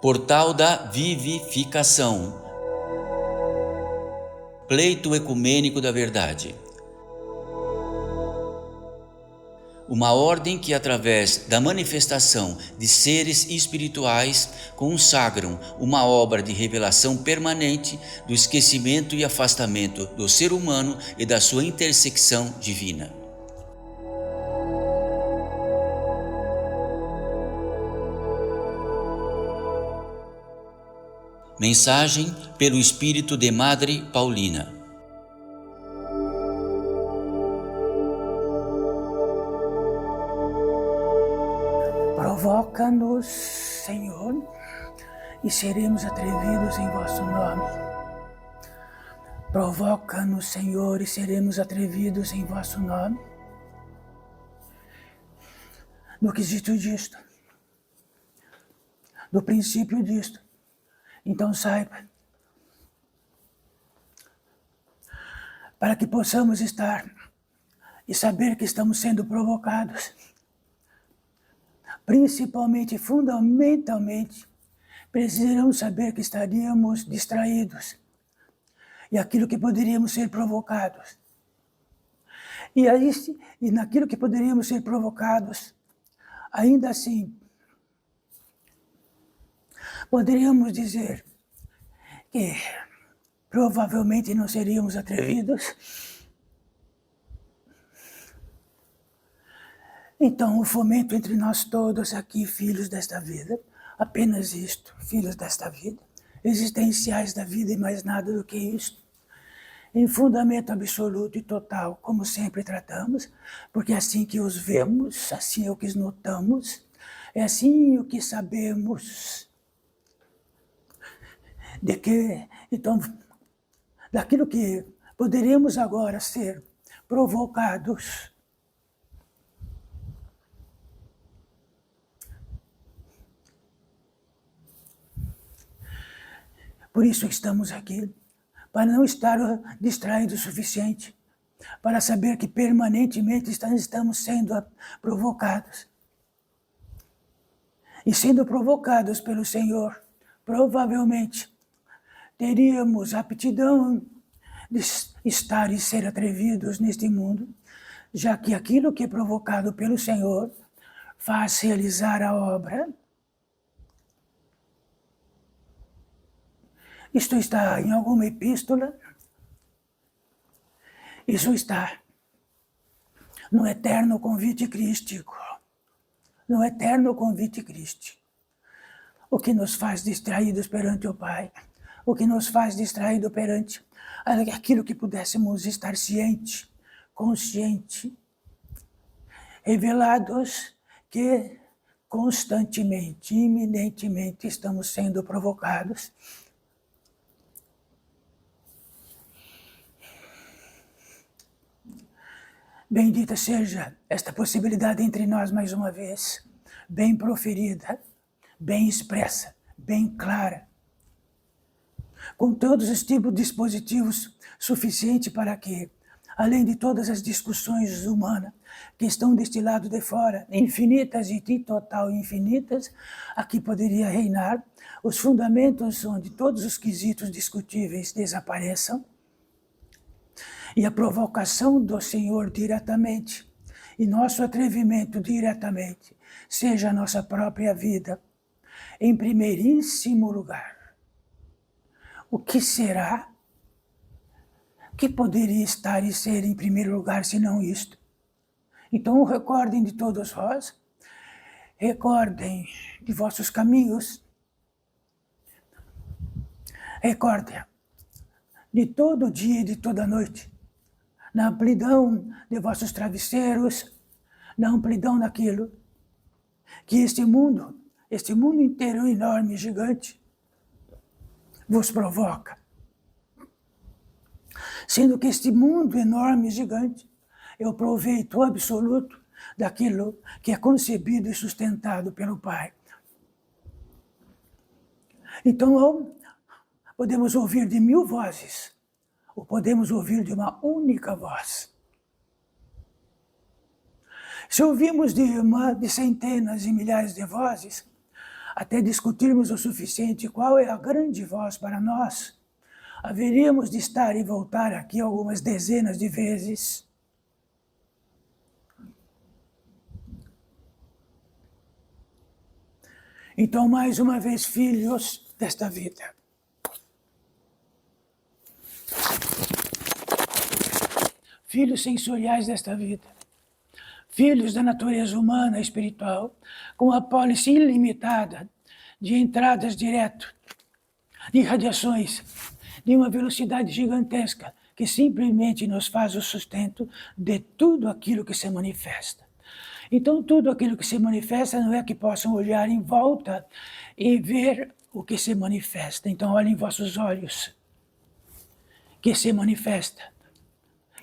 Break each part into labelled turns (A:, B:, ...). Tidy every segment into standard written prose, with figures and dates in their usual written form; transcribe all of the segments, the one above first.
A: Portal da Vivificação. Pleito ecumênico da verdade. Uma ordem que, através da manifestação de seres espirituais, consagram uma obra de revelação permanente do esquecimento e afastamento do ser humano e da sua intersecção divina. Mensagem pelo Espírito de Madre Paulina.
B: Provoca-nos, Senhor, e seremos atrevidos em vosso nome. Provoca-nos, Senhor, e seremos atrevidos em vosso nome. No quesito disto, do princípio disto. Então saiba, para que possamos estar e saber que estamos sendo provocados, principalmente, fundamentalmente, precisamos saber que estaríamos distraídos e aquilo que poderíamos ser provocados. E naquilo que poderíamos ser provocados, ainda assim, poderíamos dizer que provavelmente não seríamos atrevidos. Então, o fomento entre nós todos aqui, filhos desta vida, apenas isto, filhos desta vida, existenciais da vida e mais nada do que isto, em fundamento absoluto e total, como sempre tratamos, porque é assim que os vemos, assim é o que os notamos, é assim o que sabemos. De que, então, daquilo que poderíamos agora ser provocados. Por isso estamos aqui, para não estar distraídos o suficiente, para saber que permanentemente estamos sendo provocados. E sendo provocados pelo Senhor, provavelmente, teríamos aptidão de estar e ser atrevidos neste mundo, já que aquilo que é provocado pelo Senhor faz realizar a obra. Isto está em alguma epístola? Isso está no eterno convite crístico. No eterno convite crístico. O que nos faz distraídos perante o Pai, o que nos faz distraídos perante aquilo que pudéssemos estar ciente, consciente, revelados que constantemente, iminentemente estamos sendo provocados. Bendita seja esta possibilidade entre nós mais uma vez, bem proferida, bem expressa, bem clara, com todos os tipos de dispositivos suficientes para que, além de todas as discussões humanas que estão deste lado de fora, infinitas e de total infinitas, aqui poderia reinar os fundamentos onde todos os quesitos discutíveis desapareçam, e a provocação do Senhor diretamente, e nosso atrevimento diretamente, seja a nossa própria vida, em primeiríssimo lugar. O que será? O que poderia estar e ser em primeiro lugar, se não isto? Então recordem de todos vós, recordem de vossos caminhos, recordem de todo dia e de toda noite, na amplidão de vossos travesseiros, na amplidão daquilo que este mundo inteiro enorme e gigante, vos provoca. Sendo que este mundo enorme e gigante é o proveito absoluto daquilo que é concebido e sustentado pelo Pai. Então, podemos ouvir de 1000 vozes, ou podemos ouvir de uma única voz. Se ouvimos de centenas e milhares de vozes, até discutirmos o suficiente qual é a grande voz para nós, haveríamos de estar e voltar aqui algumas dezenas de vezes. Então, mais uma vez, filhos desta vida. Filhos sensoriais desta vida. Filhos da natureza humana e espiritual, com a pólice ilimitada de entradas direto, de radiações, de uma velocidade gigantesca, que simplesmente nos faz o sustento de tudo aquilo que se manifesta. Então, tudo aquilo que se manifesta não é que possam olhar em volta e ver o que se manifesta. Então, olhem vossos olhos, que se manifesta,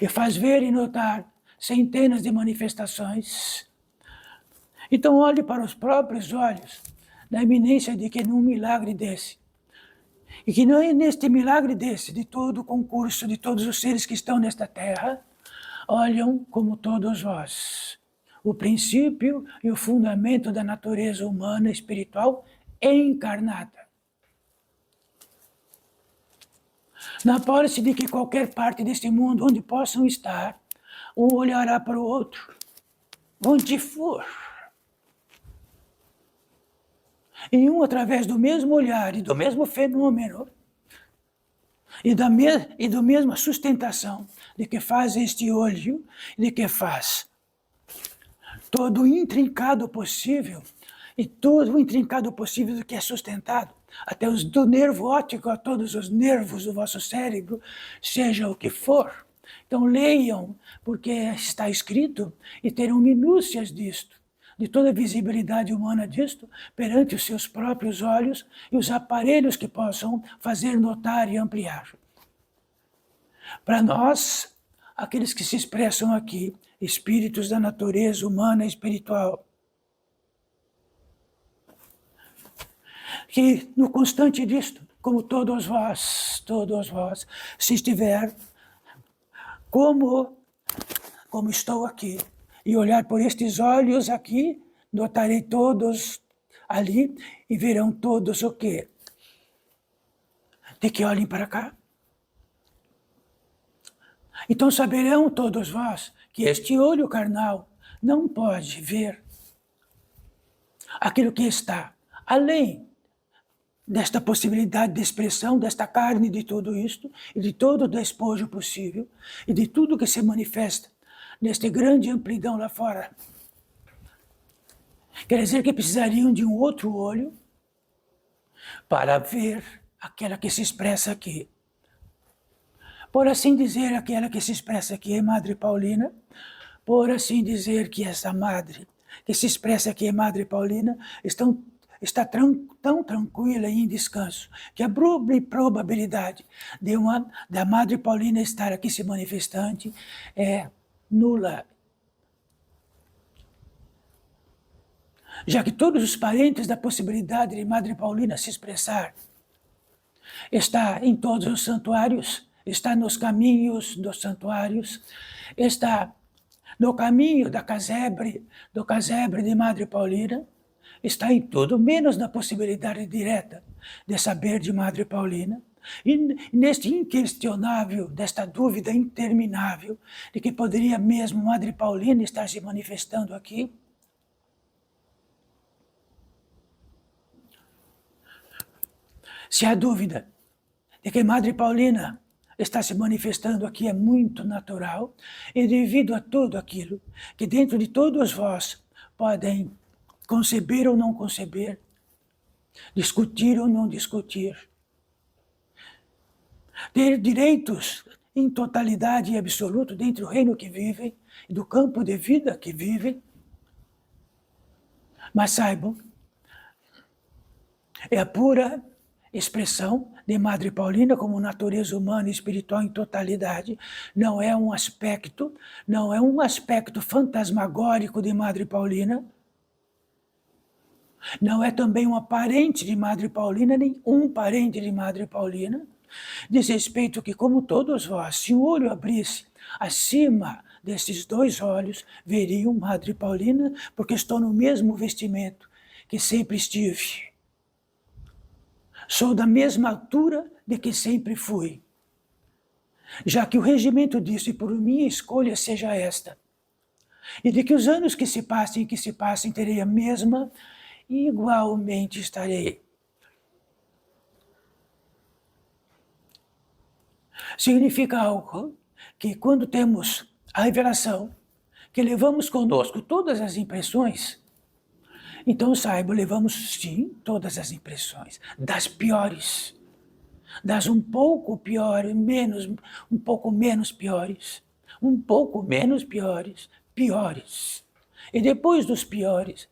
B: e faz ver e notar centenas de manifestações. Então, olhe para os próprios olhos, na iminência de que num milagre desse, e que não é neste milagre desse, de todo o concurso, de todos os seres que estão nesta terra, olham como todos vós, o princípio e o fundamento da natureza humana espiritual encarnada. Na pólice de que qualquer parte deste mundo onde possam estar, um olhará para o outro, onde for. E um, através do mesmo olhar e do mesmo fenômeno, e da mesma sustentação de que faz este olho, de que faz todo o intrincado possível, e todo o intrincado possível do que é sustentado, até os do nervo óptico a todos os nervos do vosso cérebro, seja o que for. Então leiam, porque está escrito, e terão minúcias disto, de toda a visibilidade humana disto, perante os seus próprios olhos e os aparelhos que possam fazer notar e ampliar. Para nós, aqueles que se expressam aqui, espíritos da natureza humana e espiritual, que no constante disto, como todos vós, se estiver, como estou aqui, e olhar por estes olhos aqui, notarei todos ali, e verão todos o quê? De que olhem para cá. Então saberão todos vós que este olho carnal não pode ver aquilo que está além desta possibilidade de expressão, desta carne, de tudo isto, e de todo o despojo possível, e de tudo que se manifesta nesta grande amplidão lá fora. Quer dizer que precisariam de um outro olho para ver aquela que se expressa aqui. Por assim dizer, aquela que se expressa aqui é Madre Paulina, por assim dizer que essa Madre que se expressa aqui é Madre Paulina, está tão tranquila e em descanso, que a probabilidade da Madre Paulina estar aqui se manifestante é nula. Já que todos os parentes da possibilidade de Madre Paulina se expressar está em todos os santuários, está nos caminhos dos santuários, está no caminho do casebre de Madre Paulina, está em tudo, menos na possibilidade direta de saber de Madre Paulina, e neste inquestionável, desta dúvida interminável, de que poderia mesmo Madre Paulina estar se manifestando aqui. Se há dúvida de que Madre Paulina está se manifestando aqui é muito natural, e devido a tudo aquilo que dentro de todos vós podem conceber ou não conceber, discutir ou não discutir, ter direitos em totalidade e absoluto dentro do reino que vivem e do campo de vida que vivem. Mas saibam, é a pura expressão de Madre Paulina como natureza humana e espiritual em totalidade, não é um aspecto fantasmagórico de Madre Paulina, não é também um parente de Madre Paulina, nem um parente de Madre Paulina. Diz respeito que, como todos vós, se o olho abrisse acima desses dois olhos, veriam Madre Paulina, porque estou no mesmo vestimento que sempre estive. Sou da mesma altura de que sempre fui, já que o regimento disso e por minha escolha seja esta, e de que os anos que se passem, terei a mesma, e igualmente estarei. Significa algo que quando temos a revelação, que levamos conosco todas as impressões, então saiba, levamos sim todas as impressões, das piores, das um pouco piores, um pouco menos piores, um pouco menos piores, piores. E depois dos piores,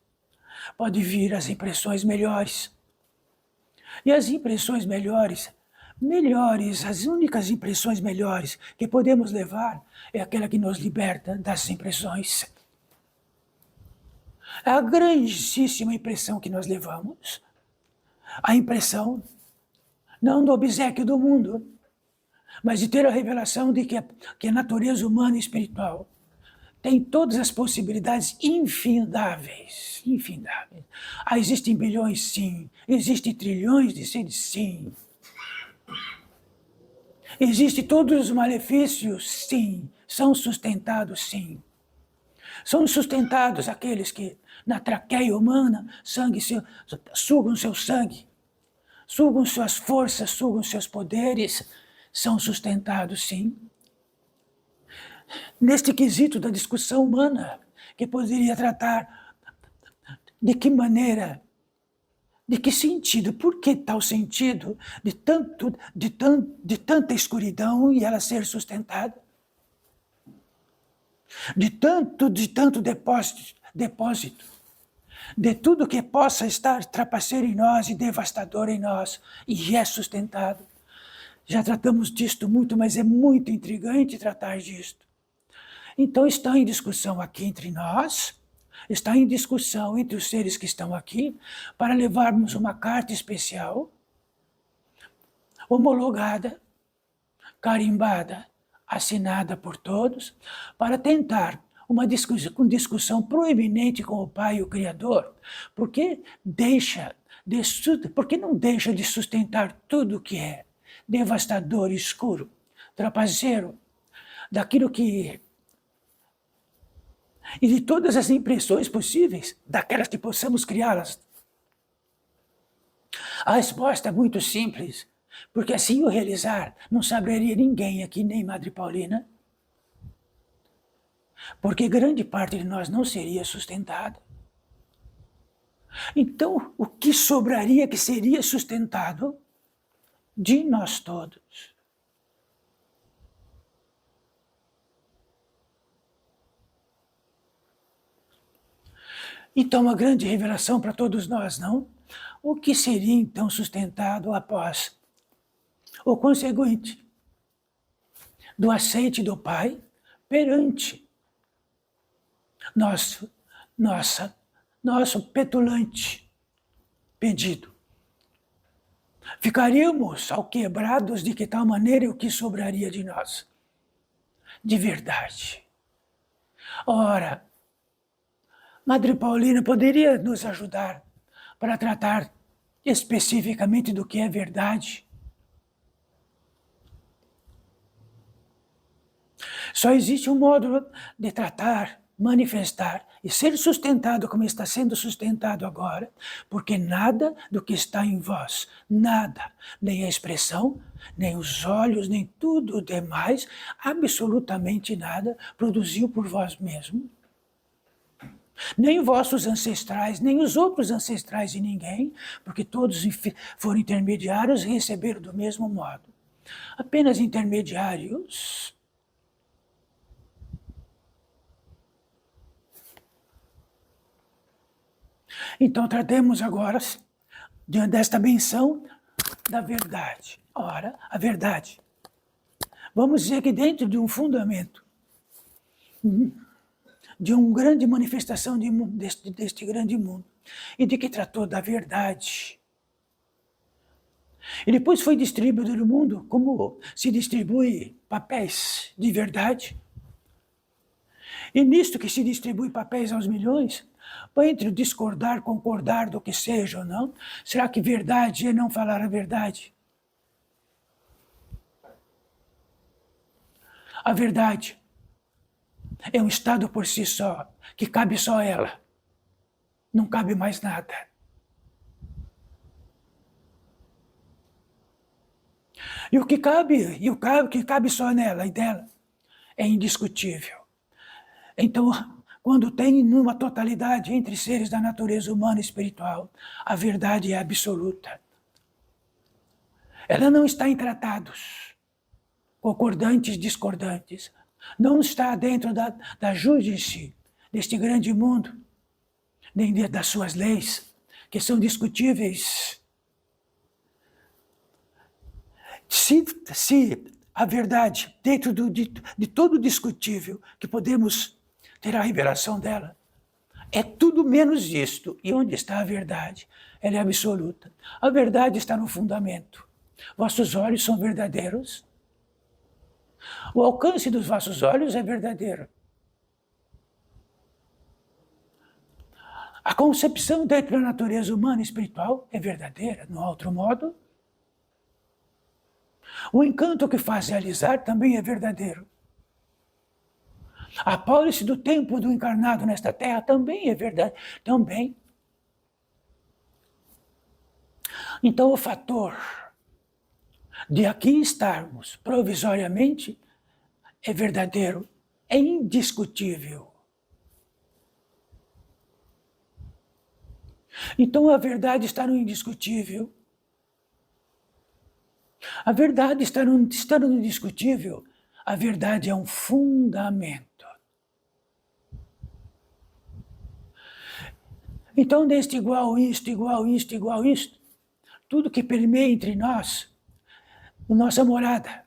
B: pode vir as impressões melhores. E as impressões melhores, as únicas impressões melhores que podemos levar é aquela que nos liberta das impressões. É a grandíssima impressão que nós levamos, a impressão não do obséquio do mundo, mas de ter a revelação de que a natureza humana e espiritual tem todas as possibilidades infindáveis. Existem bilhões, sim. Existem trilhões de seres, sim. Existem todos os malefícios, sim. São sustentados, sim. São sustentados aqueles que, na traqueia humana, sugam seu sangue, sugam suas forças, sugam seus poderes, são sustentados, sim. Neste quesito da discussão humana, que poderia tratar de que maneira, de que sentido, por que tal sentido de tanta escuridão e ela ser sustentada? De tanto depósito, de tudo que possa estar trapaceiro em nós e devastador em nós, e é sustentado. Já tratamos disto muito, mas é muito intrigante tratar disto. Então está em discussão aqui entre nós, está em discussão entre os seres que estão aqui, para levarmos uma carta especial, homologada, carimbada, assinada por todos, para tentar uma discussão proeminente com o Pai, o Criador, porque não deixa de sustentar tudo que é devastador, escuro, trapaceiro, daquilo que e de todas as impressões possíveis, daquelas que possamos criá-las. A resposta é muito simples, porque assim o realizar não saberia ninguém aqui, nem Madre Paulina, porque grande parte de nós não seria sustentada. Então, o que sobraria que seria sustentado de nós todos? Então, uma grande revelação para todos nós, não? O que seria então sustentado após o conseguinte do aceite do Pai perante nosso petulante pedido? Ficaríamos alquebrados de que tal maneira e o que sobraria de nós? De verdade. Ora, Madre Paulina poderia nos ajudar para tratar especificamente do que é verdade? Só existe um modo de tratar, manifestar e ser sustentado como está sendo sustentado agora, porque nada do que está em vós, nada, nem a expressão, nem os olhos, nem tudo o demais, absolutamente nada, produziu por vós mesmos. Nem vossos ancestrais, nem os outros ancestrais de ninguém, porque todos foram intermediários e receberam do mesmo modo. Apenas intermediários. Então tratemos agora desta menção da verdade. Ora, a verdade. Vamos dizer que dentro de um fundamento, de uma grande manifestação deste grande mundo, e de que tratou da verdade. E depois foi distribuído no mundo como se distribui papéis de verdade. E nisto que se distribui papéis aos milhões, entre discordar, concordar do que seja ou não, será que verdade é não falar a verdade? A verdade é um estado por si só, que cabe só a ela. Não cabe mais nada. E o que cabe só nela e dela é indiscutível. Então, quando tem numa totalidade entre seres da natureza humana e espiritual, a verdade é absoluta. Ela não está em tratados concordantes, discordantes. Não está dentro da júdice deste grande mundo, nem dentro das suas leis, que são discutíveis. Se a verdade, dentro de todo discutível, que podemos ter a revelação dela, é tudo menos isto. E onde está a verdade? Ela é absoluta. A verdade está no fundamento. Vossos olhos são verdadeiros. O alcance dos vossos olhos é verdadeiro. A concepção dentro da natureza humana e espiritual é verdadeira, não há outro modo. O encanto que faz realizar também é verdadeiro. A pólice do tempo do encarnado nesta terra também é verdade, também. Então o fator de aqui estarmos provisoriamente é verdadeiro, é indiscutível. Então a verdade está no indiscutível. A verdade está no indiscutível. A verdade é um fundamento. Então, deste igual isto, igual isto, igual isto, tudo que permeia entre nós, nossa morada,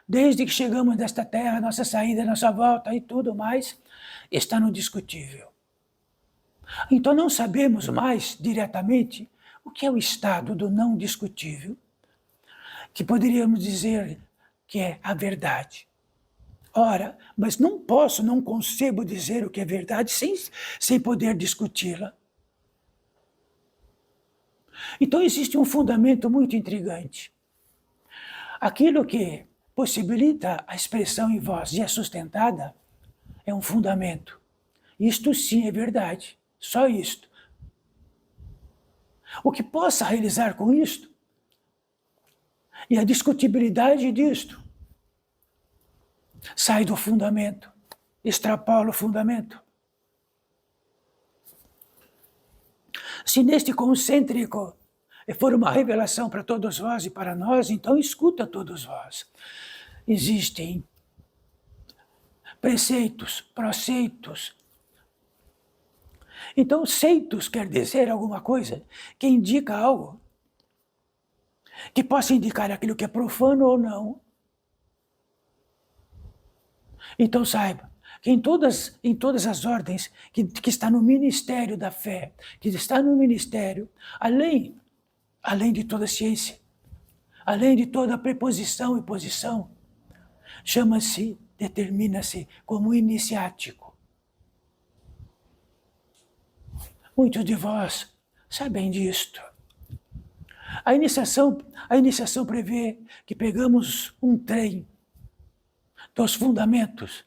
B: desde que chegamos desta terra, nossa saída, nossa volta e tudo mais, está no discutível. Então não sabemos mais diretamente o que é o estado do não discutível, que poderíamos dizer que é a verdade. Ora, mas não concebo dizer o que é verdade sem poder discuti-la. Então existe um fundamento muito intrigante. Aquilo que possibilita a expressão em voz e é sustentada é um fundamento. Isto sim é verdade, só isto. O que possa realizar com isto e a discutibilidade disto sai do fundamento, extrapola o fundamento. Se neste concêntrico for uma revelação para todos vós e para nós, então escuta todos vós. Existem preceitos, proceitos. Então, ceitos quer dizer alguma coisa que indica algo, que possa indicar aquilo que é profano ou não. Então saiba que em todas as ordens que está no ministério da fé, que está no ministério, além de toda ciência, além de toda preposição e posição, determina-se como iniciático. Muitos de vós sabem disto. A iniciação prevê que pegamos um trem dos fundamentos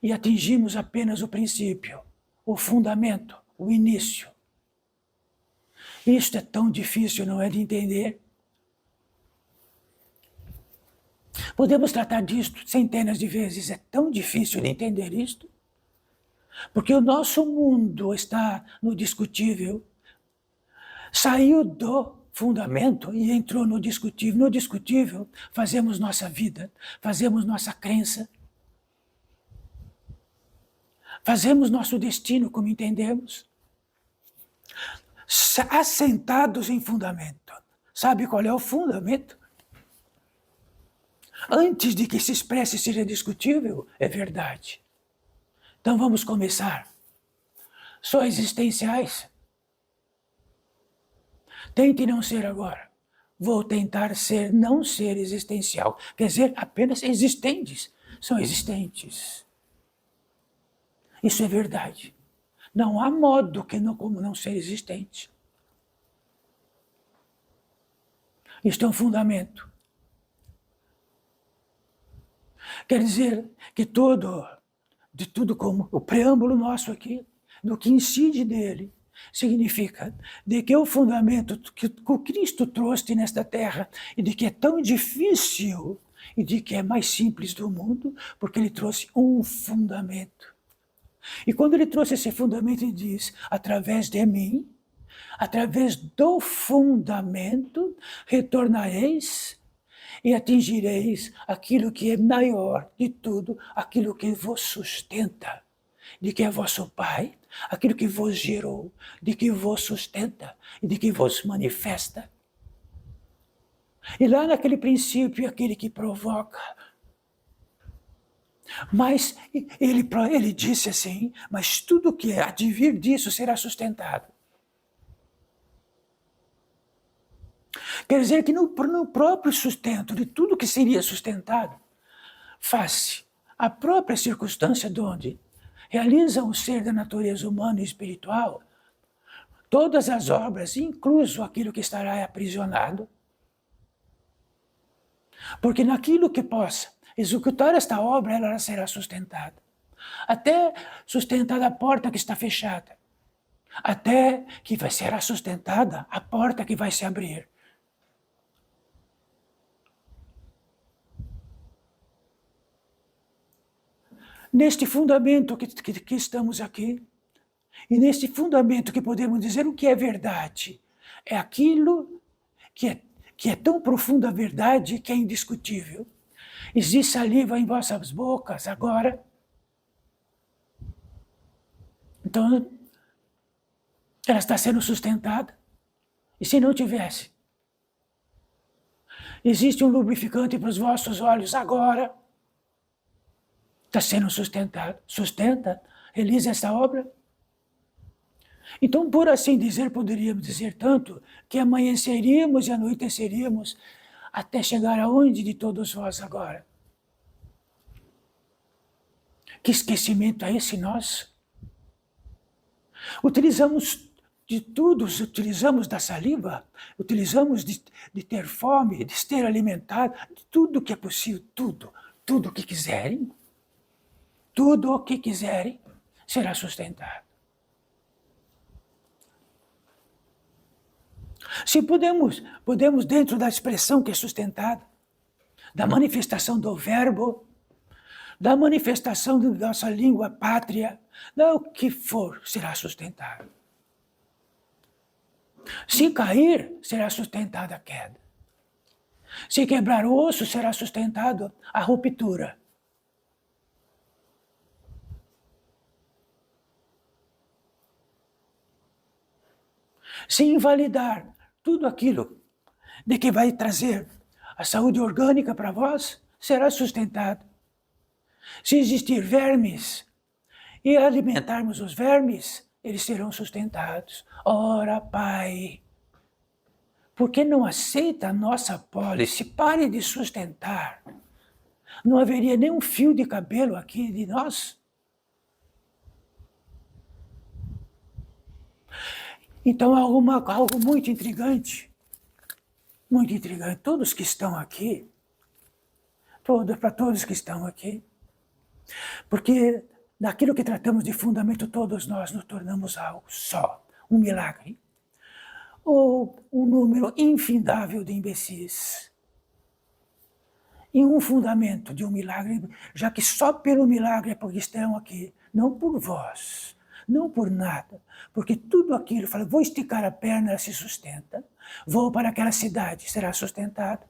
B: e atingimos apenas o princípio, o fundamento, o início. Isto é tão difícil, não é, de entender? Podemos tratar disto centenas de vezes, é tão difícil de entender isto, porque o nosso mundo está no discutível, saiu do fundamento e entrou no discutível. No discutível, fazemos nossa vida, fazemos nossa crença, fazemos nosso destino como entendemos, assentados em fundamento. Sabe qual é o fundamento? Antes de que se expresse seja discutível, é verdade. Então vamos começar. Só existenciais. Tente não ser agora. Vou tentar não ser existencial. Quer dizer, apenas existentes. São existentes. Isso é verdade. Não há modo que não, como não ser existente. Isto é um fundamento. Quer dizer que de tudo como o preâmbulo nosso aqui, do que incide dele, significa de que o fundamento que o Cristo trouxe nesta terra e de que é tão difícil e de que é mais simples do mundo, porque ele trouxe um fundamento. E quando ele trouxe esse fundamento, ele diz, através de mim, através do fundamento, retornareis e atingireis aquilo que é maior de tudo, aquilo que vos sustenta, de que é vosso Pai, aquilo que vos gerou, de que vos sustenta e de que vos manifesta. E lá naquele princípio, aquele que provoca. Mas ele disse assim, mas tudo que é advir disso será sustentado. Quer dizer que no próprio sustento de tudo que seria sustentado, faz-se a própria circunstância de onde realiza o ser da natureza humana e espiritual, todas as obras, incluso aquilo que estará aprisionado, porque naquilo que possa executar esta obra, ela será sustentada. Até sustentada a porta que está fechada, até que será sustentada a porta que vai se abrir. Neste fundamento que estamos aqui, e neste fundamento que podemos dizer o que é verdade, é aquilo que é tão profunda a verdade que é indiscutível. Existe saliva em vossas bocas agora. Então, ela está sendo sustentada. E se não tivesse? Existe um lubrificante para os vossos olhos agora. Está sendo sustentado. Sustenta, realiza essa obra. Então, por assim dizer, poderíamos dizer tanto que amanheceríamos e anoiteceríamos até chegar aonde de todos vós agora. Que esquecimento é esse nosso? Utilizamos de tudo, utilizamos da saliva, utilizamos de ter fome, de ter alimentado, de tudo que é possível, tudo o que quiserem. Tudo o que quiserem será sustentado. Se podemos dentro da expressão que é sustentada, da manifestação do verbo, da manifestação da nossa língua pátria, o que for, será sustentado. Se cair, será sustentada a queda. Se quebrar o osso, será sustentado a ruptura. Se invalidar tudo aquilo de que vai trazer a saúde orgânica para vós, será sustentado. Se existir vermes e alimentarmos os vermes, eles serão sustentados. Ora, Pai, por que não aceita a nossa pólice? Pare de sustentar. Não haveria nem um fio de cabelo aqui de nós? Então, algo muito intrigante. Muito intrigante. Todos que estão aqui, para todos que estão aqui, porque naquilo que tratamos de fundamento, todos nós nos tornamos algo só, um milagre, ou um número infindável de imbecis. E um fundamento de um milagre, já que só pelo milagre é porque estão aqui, não por vós, não por nada, porque tudo aquilo, fala, vou esticar a perna, ela se sustenta, vou para aquela cidade, será sustentada.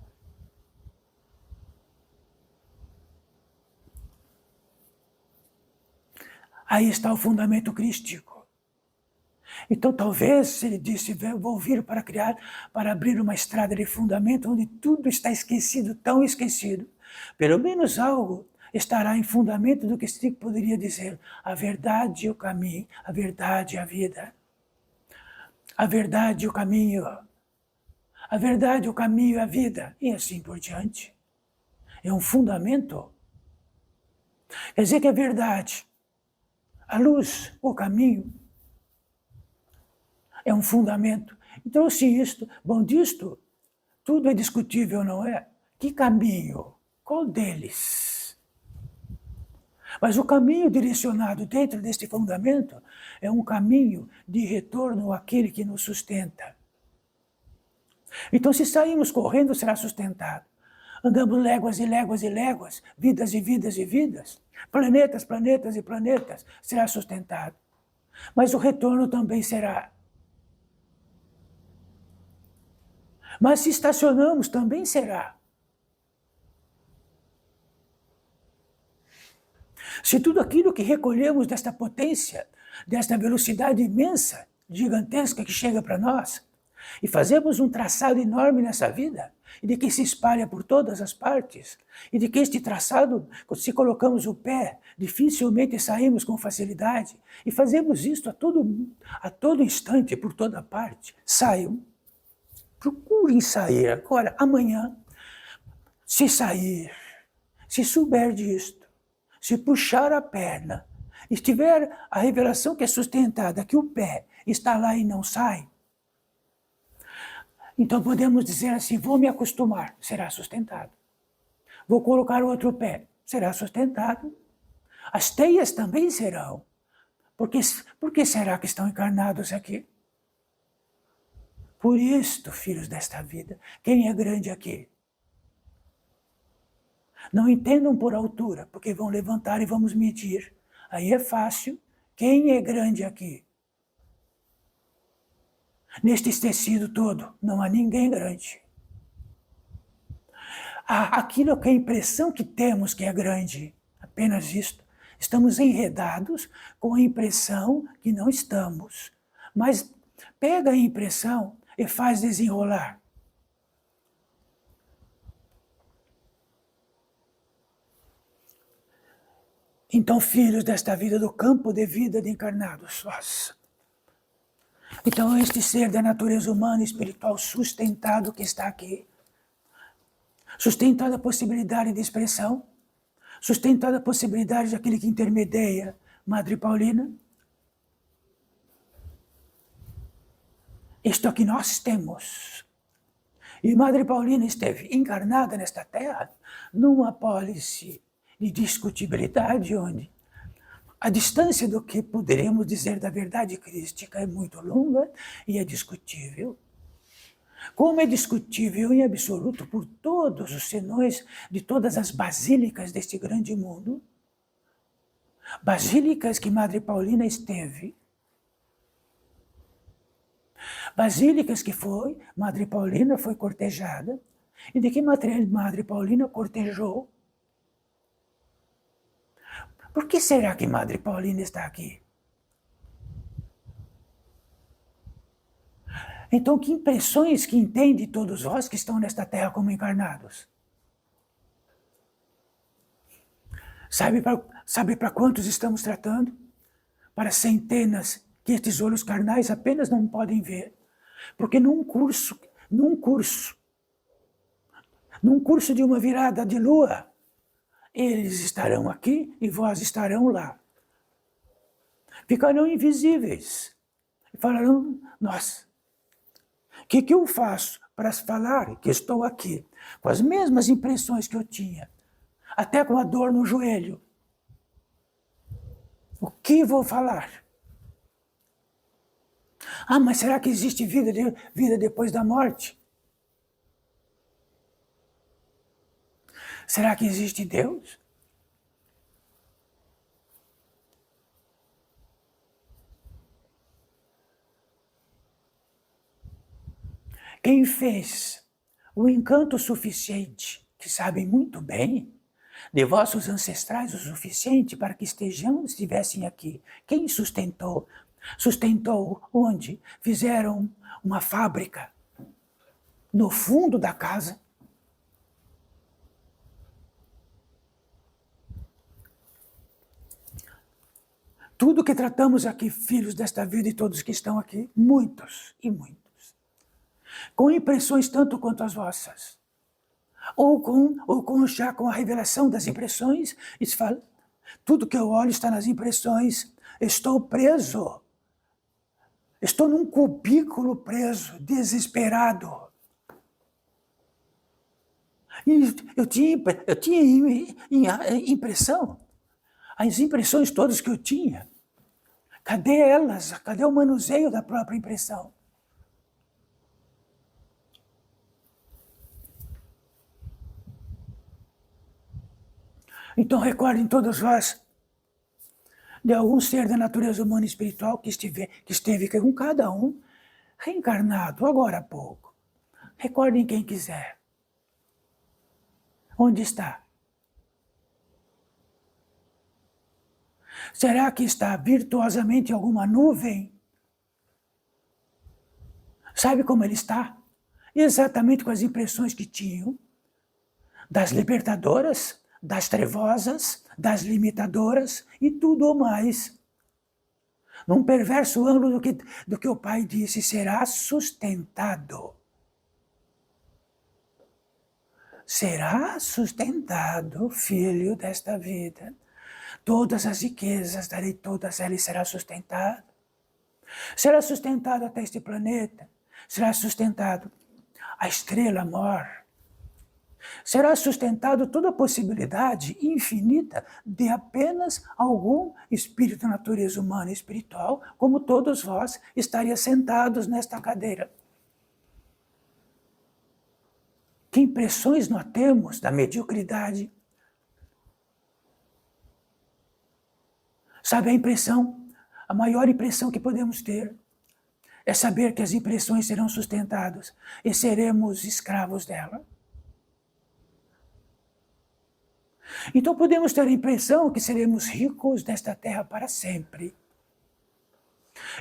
B: Aí está o fundamento crístico. Então talvez ele disse, vou vir para abrir uma estrada de fundamento onde tudo está esquecido, tão esquecido. Pelo menos algo estará em fundamento do que se poderia dizer a verdade e o caminho, a verdade e a vida. A verdade e o caminho. A verdade, o caminho e a vida. E assim por diante. É um fundamento. Quer dizer que a verdade A luz, o caminho, é um fundamento. Então, se isto, bom, disto, tudo é discutível, não é? Que caminho? Qual deles? Mas o caminho direcionado dentro deste fundamento é um caminho de retorno àquele que nos sustenta. Então, se saímos correndo, será sustentado. Andamos léguas e léguas e léguas, vidas e vidas e vidas, planetas, planetas e planetas, será sustentado. Mas o retorno também será. Mas se estacionamos, também será. Se tudo aquilo que recolhemos desta potência, desta velocidade imensa, gigantesca que chega para nós, e fazemos um traçado enorme nessa vida, e de que se espalha por todas as partes, e de que este traçado, se colocamos o pé, dificilmente saímos com facilidade, e fazemos isto a todo instante, por toda parte, saiam. Procurem sair agora, amanhã, se sair, se souber disto, se puxar a perna, e tiver a revelação que é sustentada, que o pé está lá e não sai, então podemos dizer assim, vou me acostumar, será sustentado. Vou colocar o outro pé, será sustentado. As teias também serão. Por que será que estão encarnados aqui? Por isto, filhos desta vida, quem é grande aqui? Não entendam por altura, porque vão levantar e vamos medir. Aí é fácil. Quem é grande aqui? Neste tecido todo, não há ninguém grande. Aquilo que é a impressão que temos que é grande, apenas isto. Estamos enredados com a impressão que não estamos. Mas pega a impressão e faz desenrolar. Então, filhos desta vida, do campo de vida de encarnados, nossa. Então, este ser da natureza humana e espiritual sustentado que está aqui, sustentado a possibilidade de expressão, sustentado a possibilidade daquele que intermedia, Madre Paulina. Isto é que nós temos. E Madre Paulina esteve encarnada nesta terra numa pólice de discutibilidade, onde a distância do que poderíamos dizer da verdade crística é muito longa e é discutível. Como é discutível em absoluto por todos os senões de todas as basílicas deste grande mundo, basílicas que Madre Paulina esteve, basílicas que Madre Paulina foi cortejada, e de que Madre Paulina cortejou. Por que será que Madre Paulina está aqui? Então, que impressões que entende todos vós que estão nesta terra como encarnados? Sabe para quantos estamos tratando? Para centenas que estes olhos carnais apenas não podem ver. Porque num curso de uma virada de lua, eles estarão aqui e vós estarão lá. Ficarão invisíveis. E falarão, nossa, o que eu faço para falar que estou aqui? Com as mesmas impressões que eu tinha, até com a dor no joelho. O que vou falar? Ah, mas será que existe vida depois da morte? Será que existe Deus? Quem fez o encanto suficiente, que sabem muito bem, de vossos ancestrais o suficiente para que estivessem aqui? Quem sustentou? Sustentou onde? Fizeram uma fábrica no fundo da casa. Tudo que tratamos aqui, filhos desta vida e todos que estão aqui, muitos e muitos, com impressões tanto quanto as vossas, ou com a revelação das impressões, isso fala, tudo que eu olho está nas impressões, estou preso. Estou num cubículo preso, desesperado. E eu tinha impressão, as impressões todas que eu tinha. Cadê elas? Cadê o manuseio da própria impressão? Então recordem todos vós de algum ser da natureza humana e espiritual que esteve com cada um, reencarnado, agora há pouco. Recordem quem quiser. Onde está? Será que está virtuosamente em alguma nuvem? Sabe como ele está? Exatamente com as impressões que tinham das libertadoras, das trevosas, das limitadoras e tudo o mais. Num perverso ângulo do que o Pai disse, será sustentado. Será sustentado, filho desta vida. Todas as riquezas, darei todas elas, será sustentado. Será sustentado até este planeta. Será sustentado a estrela mor. Será sustentado toda a possibilidade infinita de apenas algum espírito de natureza humana e espiritual, como todos vós estariam sentados nesta cadeira. Que impressões nós temos da mediocridade? Sabe a maior impressão que podemos ter é saber que as impressões serão sustentadas e seremos escravos dela. Então podemos ter a impressão que seremos ricos desta terra para sempre.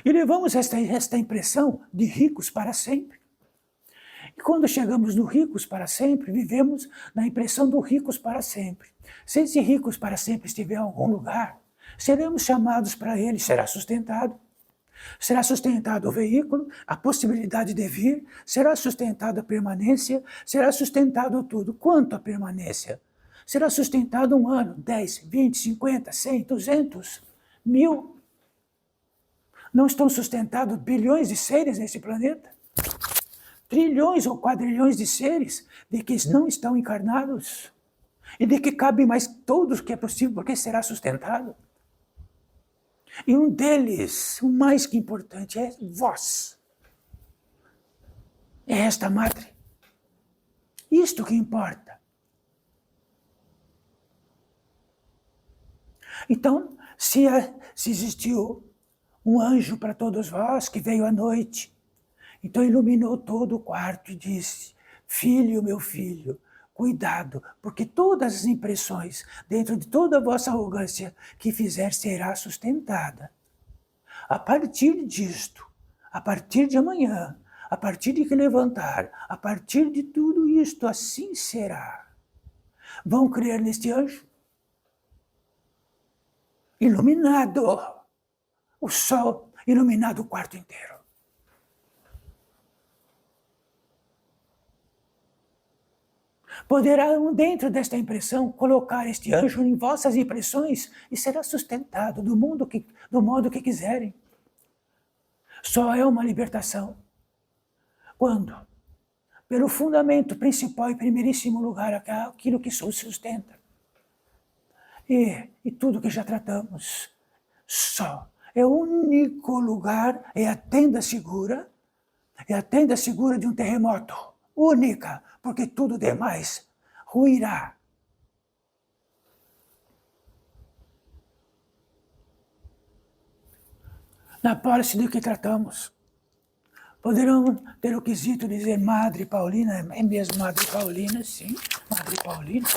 B: E levamos esta impressão de ricos para sempre. E quando chegamos no ricos para sempre, vivemos na impressão do ricos para sempre. Se esse ricos para sempre estiver em algum lugar, seremos chamados para ele, será sustentado. Será sustentado o veículo, a possibilidade de vir, será sustentado a permanência, será sustentado tudo. Quanto a permanência? Será sustentado 1 ano, 10, 20, 50, 100, 200, 1000. Não estão sustentados bilhões de seres nesse planeta? Trilhões ou quadrilhões de seres de que não estão encarnados e de que cabe mais todos que é possível, porque será sustentado. E um deles, o mais que importante, é vós. É esta madre. Isto que importa. Então, se existiu um anjo para todos vós que veio à noite, então iluminou todo o quarto e disse: filho, meu filho, cuidado, porque todas as impressões, dentro de toda a vossa arrogância que fizer, será sustentada. A partir disto, a partir de amanhã, a partir de que levantar, a partir de tudo isto, assim será. Vão crer neste anjo? Iluminado, o sol iluminado o quarto inteiro. Poderão, dentro desta impressão, colocar este anjo em vossas impressões e será sustentado do modo que quiserem. Só é uma libertação quando, pelo fundamento principal e primeiríssimo lugar, aquilo que sustenta. E tudo que já tratamos, só é o único lugar, é a tenda segura de um terremoto, única, porque tudo demais ruirá. Na posse do que tratamos, poderão ter o quesito de dizer Madre Paulina, é mesmo Madre Paulina? Sim, Madre Paulina.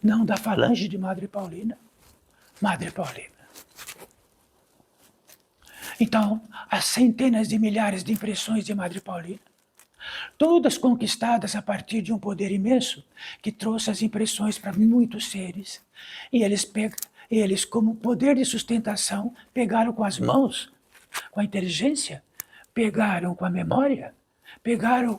B: Não da falange de Madre Paulina, Madre Paulina. Então, as centenas de milhares de impressões de Madre Paulina, todas conquistadas a partir de um poder imenso que trouxe as impressões para muitos seres. E eles, como poder de sustentação, pegaram com as mãos, com a inteligência, pegaram com a memória, pegaram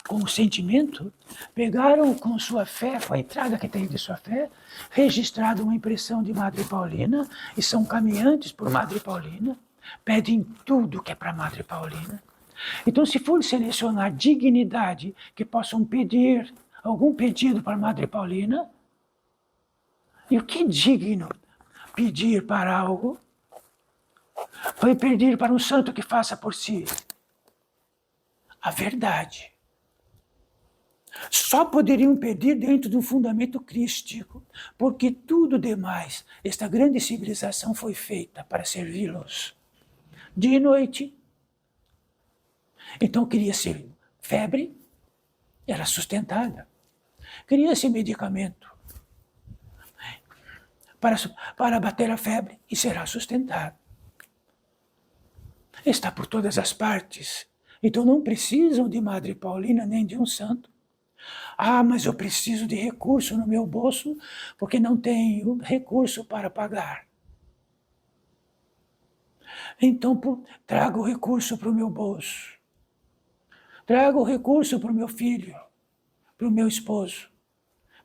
B: com o sentimento, pegaram com sua fé, com a entrada que tem de sua fé, registrado uma impressão de Madre Paulina e são caminhantes por Madre Paulina, pedem tudo que é para Madre Paulina. Então, se for selecionar dignidade que possam pedir algum pedido para Madre Paulina, e o que é digno pedir para algo? Foi pedir para um santo que faça por si a verdade. Só poderiam pedir dentro de um fundamento crístico, porque tudo demais, esta grande civilização foi feita para servi-los. Dia e noite. Então queria-se febre, era sustentada. Queria-se medicamento para bater a febre e será sustentado. Está por todas as partes. Então não precisam de Madre Paulina nem de um santo. Ah, mas eu preciso de recurso no meu bolso porque não tenho recurso para pagar. Então traga o recurso para o meu bolso. Traga o recurso para o meu filho, para o meu esposo,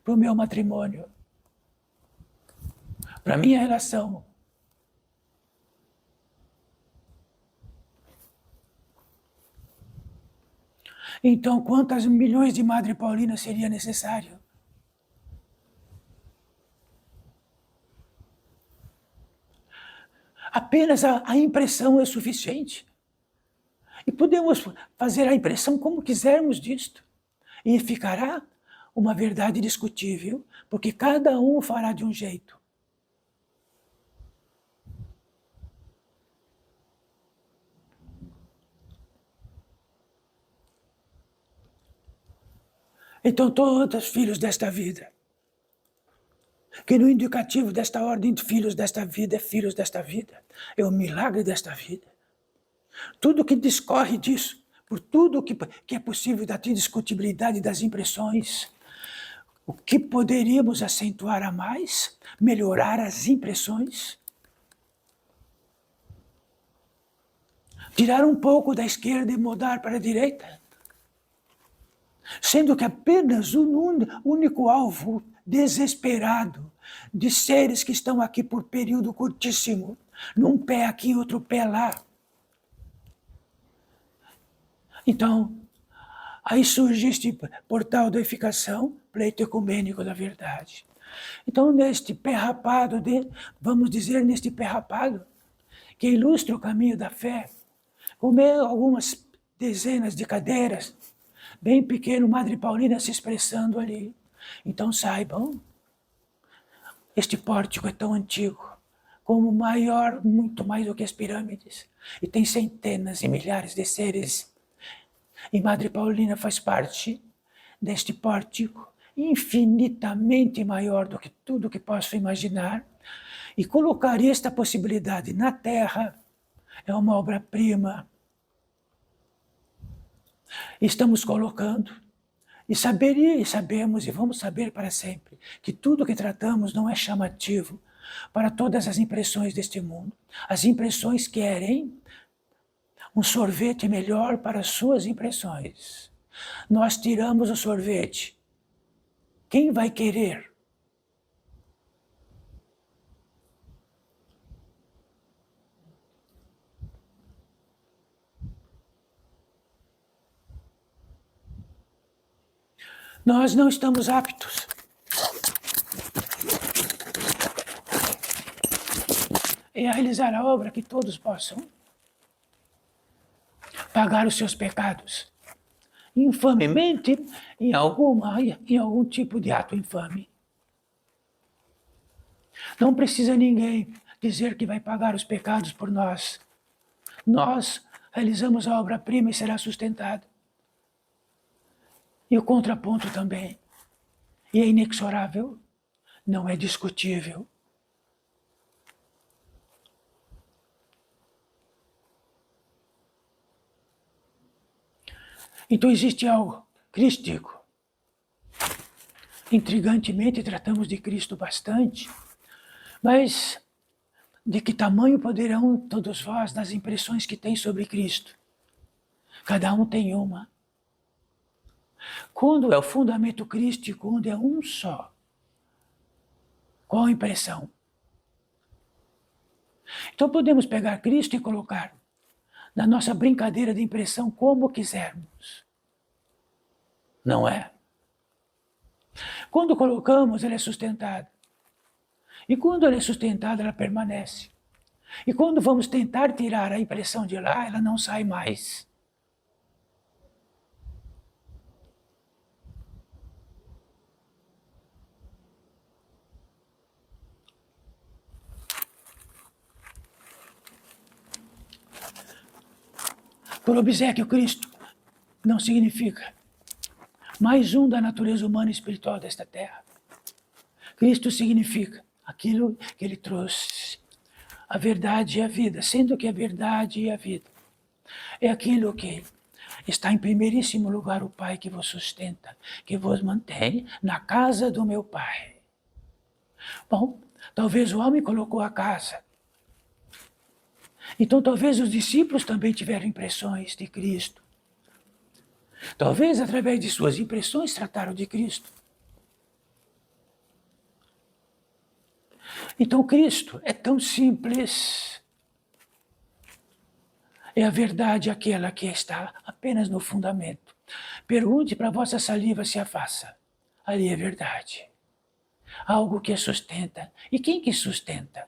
B: para o meu matrimônio, para a minha relação. Então, quantas milhões de Madre Paulina seria necessário? Apenas a impressão é suficiente. E podemos fazer a impressão como quisermos disto. E ficará uma verdade discutível, porque cada um fará de um jeito. Então, todos filhos desta vida, que no indicativo desta ordem de filhos desta vida é filhos desta vida, é o milagre desta vida. Tudo que discorre disso, por tudo que é possível da indiscutibilidade das impressões, o que poderíamos acentuar a mais, melhorar as impressões, tirar um pouco da esquerda e mudar para a direita, sendo que apenas um único alvo desesperado de seres que estão aqui por período curtíssimo, num pé aqui, outro pé lá. Então, aí surge este portal da edificação, pleito ecumênico da verdade. Então, neste pé rapado, vamos dizer, neste pé rapado, que ilustra o caminho da fé, com algumas dezenas de cadeiras, bem pequeno, Madre Paulina se expressando ali. Então saibam, este pórtico é tão antigo, como maior, muito mais do que as pirâmides, e tem centenas e milhares de seres. E Madre Paulina faz parte deste pórtico, infinitamente maior do que tudo que posso imaginar, e colocar esta possibilidade na Terra é uma obra-prima. Estamos colocando, e sabemos e vamos saber para sempre, que tudo que tratamos não é chamativo para todas as impressões deste mundo. As impressões querem um sorvete melhor para as suas impressões. Nós tiramos o sorvete. Quem vai querer? Nós não estamos aptos a realizar a obra que todos possam pagar os seus pecados, infamemente, em algum tipo de ato infame. Não precisa ninguém dizer que vai pagar os pecados por nós. Nós realizamos a obra-prima e será sustentada. E o contraponto também. E é inexorável, não é discutível. Então existe algo crístico. Intrigantemente tratamos de Cristo bastante, mas de que tamanho poderão todos vós, das impressões que têm sobre Cristo, Cada um tem uma. Quando é o fundamento crístico, onde é um só, qual a impressão? Então podemos pegar Cristo e colocar na nossa brincadeira de impressão como quisermos. Não é? Quando colocamos, ele é sustentado. E quando ele é sustentado, ela permanece. E quando vamos tentar tirar a impressão de lá, ela não sai mais. Por obséquio, Cristo não significa mais um da natureza humana e espiritual desta terra. Cristo significa aquilo que ele trouxe, a verdade e a vida, sendo que a verdade e a vida é aquilo que está em primeiríssimo lugar o Pai que vos sustenta, que vos mantém na casa do meu Pai. Bom, talvez o homem colocou a casa. Então talvez os discípulos também tiveram impressões de Cristo. Talvez através de suas impressões trataram de Cristo. Então Cristo é tão simples. É a verdade aquela que está apenas no fundamento. Pergunte para a vossa saliva se a faça. Ali é verdade. Algo que a sustenta. E quem que sustenta?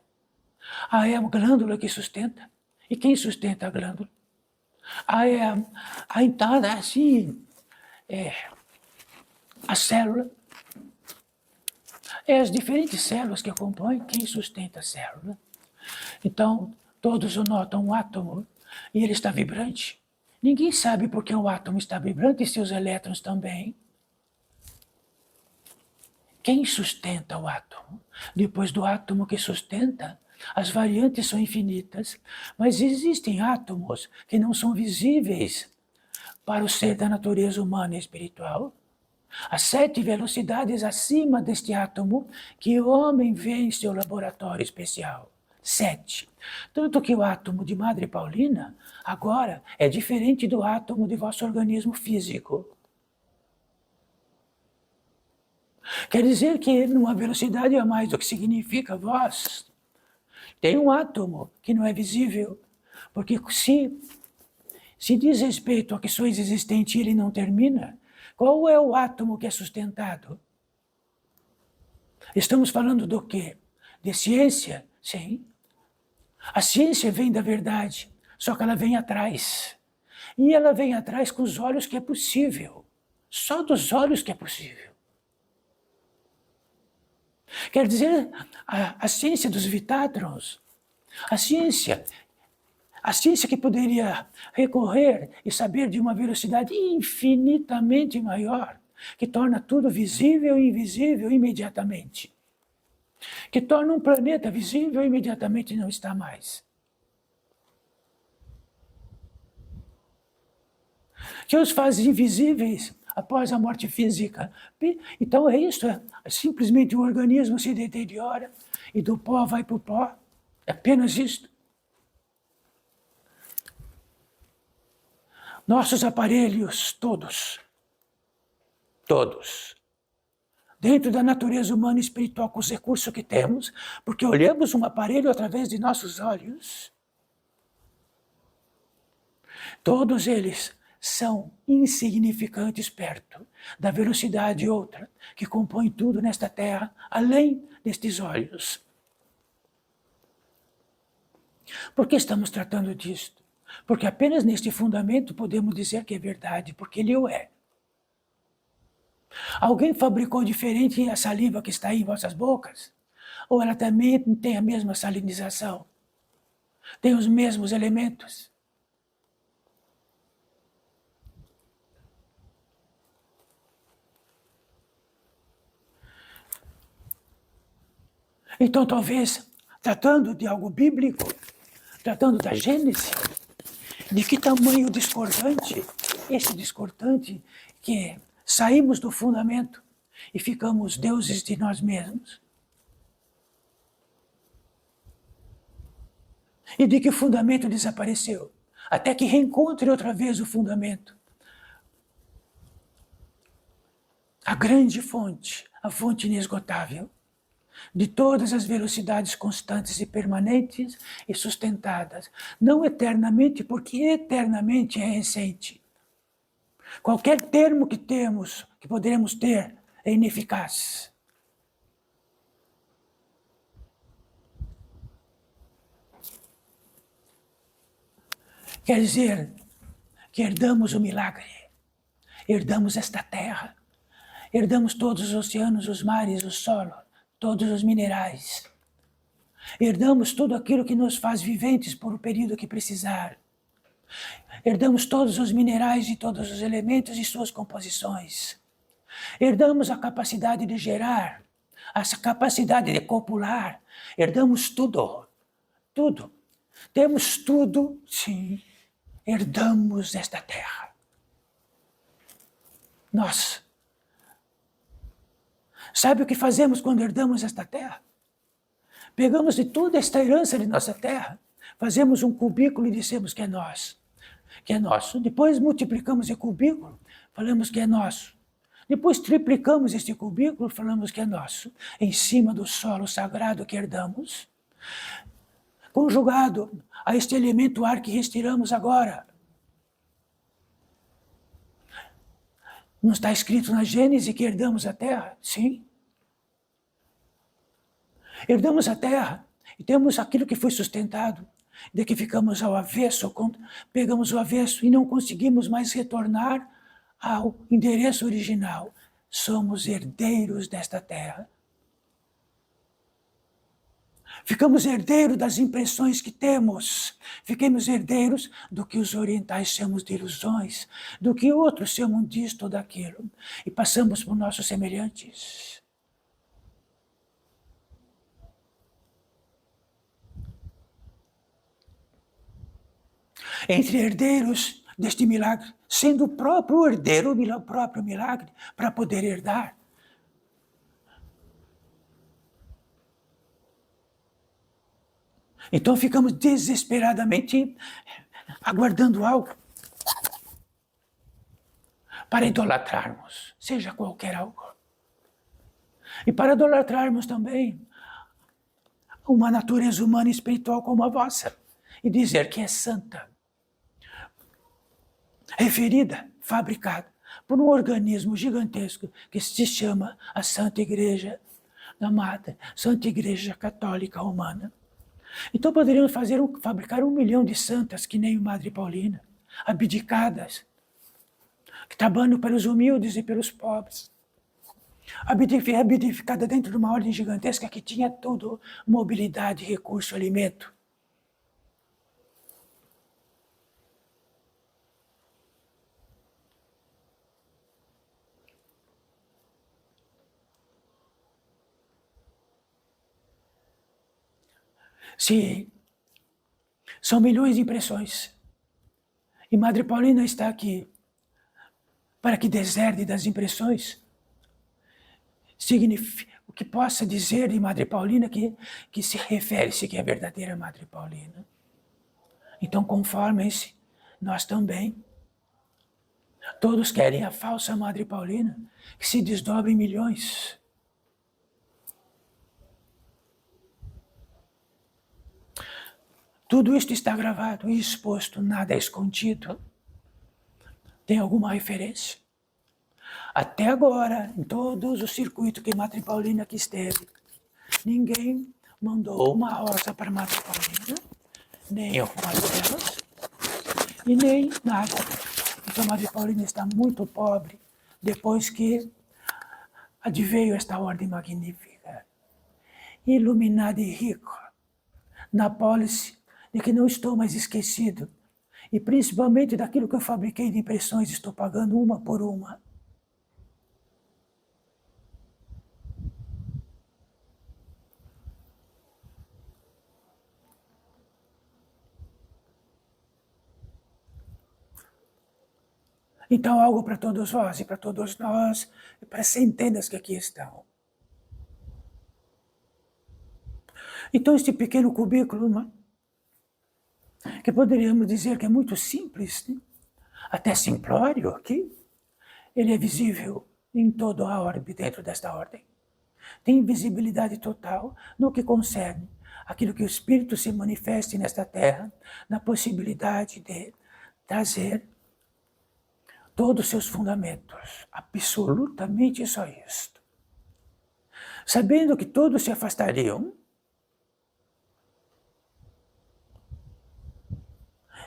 B: É a glândula que sustenta. E quem sustenta a glândula? A célula. É as diferentes células que a compõem, quem sustenta a célula. Então, todos notam um átomo e ele está vibrante. Ninguém sabe por que o átomo está vibrante e seus elétrons também. Quem sustenta o átomo? Depois do átomo que sustenta, as variantes são infinitas, mas existem átomos que não são visíveis para o ser da natureza humana e espiritual. Há 7 velocidades acima deste átomo que o homem vê em seu laboratório especial. 7. Tanto que o átomo de Madre Paulina agora é diferente do átomo de vosso organismo físico. Quer dizer que numa velocidade a mais do que significa vós, tem um átomo que não é visível, porque se diz respeito a que sois existente e ele não termina, qual é o átomo que é sustentado? Estamos falando do quê? De ciência? Sim. A ciência vem da verdade, só que ela vem atrás. E ela vem atrás com os olhos que é possível. Só dos olhos que é possível. Quer dizer, a ciência dos vitátrons, a ciência que poderia recorrer e saber de uma velocidade infinitamente maior, que torna tudo visível e invisível imediatamente. Que torna um planeta visível e imediatamente não está mais. Que os faz invisíveis após a morte física. Então é isso, simplesmente o organismo se deteriora e do pó vai para o pó. É apenas isto. Nossos aparelhos, todos, dentro da natureza humana e espiritual, com os recursos que temos, porque olhamos um aparelho através de nossos olhos, todos eles são insignificantes perto da velocidade outra que compõe tudo nesta terra, além destes olhos. Por que estamos tratando disto? Porque apenas neste fundamento podemos dizer que é verdade, porque ele o é. Alguém fabricou diferente a saliva que está aí em vossas bocas? Ou ela também tem a mesma salinização? Tem os mesmos elementos? Então, talvez, tratando de algo bíblico, tratando da Gênesis, de que tamanho discordante, esse discordante que saímos do fundamento e ficamos deuses de nós mesmos. E de que o fundamento desapareceu. até que reencontre outra vez o fundamento. A grande fonte, a fonte inesgotável, de todas as velocidades constantes e permanentes e sustentadas, não eternamente, porque eternamente é recente. Qualquer termo que temos, que poderemos ter, é ineficaz. Quer dizer que herdamos o milagre, herdamos esta terra, herdamos todos os oceanos, os mares, o solo, todos os minerais. Herdamos tudo aquilo que nos faz viventes por o período que precisar. Herdamos todos os minerais e todos os elementos e suas composições. Herdamos a capacidade de gerar, a capacidade de copular. Herdamos tudo, tudo. Temos tudo, sim. Herdamos esta terra. Nós. Sabe o que fazemos quando herdamos esta terra? Pegamos de toda esta herança de nossa terra, fazemos um cubículo e dissemos que é nós, que é nosso. Depois multiplicamos esse cubículo, falamos que é nosso. Depois triplicamos este cubículo, falamos que é nosso, em cima do solo sagrado que herdamos, conjugado a este elemento ar que respiramos agora. Não está escrito na Gênesis que herdamos a terra? Sim. Herdamos a terra e temos aquilo que foi sustentado, de que ficamos ao avesso, pegamos o avesso e não conseguimos mais retornar ao endereço original. Somos herdeiros desta terra. Ficamos herdeiros das impressões que temos. Fiquemos herdeiros do que os orientais chamam de ilusões, do que outros chamam disto ou daquilo. E passamos por nossos semelhantes. Entre herdeiros deste milagre, sendo o próprio herdeiro o próprio milagre, para poder herdar. Então ficamos desesperadamente aguardando algo para idolatrarmos, seja qualquer algo. E para idolatrarmos também uma natureza humana e espiritual como a vossa, e dizer que é santa, referida, fabricada por um organismo gigantesco que se chama a Santa Igreja amada, Santa Igreja Católica Romana. Então poderíamos fabricar 1 milhão de santas, que nem Madre Paulina, abdicadas, que trabalham pelos humildes e pelos pobres, abdicada dentro de uma ordem gigantesca que tinha tudo, mobilidade, recurso, alimento. Se são milhões de impressões, e Madre Paulina está aqui para que deserde das impressões, significa o que possa dizer de Madre Paulina que se refere-se que é a verdadeira Madre Paulina. Então conformem-se, nós também. Todos querem a falsa Madre Paulina, que se desdobra em milhões. Tudo isto está gravado e exposto, nada é escondido. Tem alguma referência? Até agora, em todos os circuitos que Madre Paulina aqui esteve, ninguém mandou uma rosa para Madre Paulina, nem algumas delas, e nem nada. Então Madre Paulina está muito pobre depois que adveio esta ordem magnífica, iluminada e rica, na pólice de que não estou mais esquecido, e principalmente daquilo que eu fabriquei de impressões, estou pagando uma por uma. Então, algo para todos vós e para todos nós, e para centenas que aqui estão. Então, este pequeno cubículo, que poderíamos dizer que é muito simples, né? Até simplório aqui. Ele é visível em toda a orbe, dentro desta ordem. Tem visibilidade total no que concerne aquilo que o Espírito se manifeste nesta terra, na possibilidade de trazer todos os seus fundamentos, absolutamente só isto. Sabendo que todos se afastariam,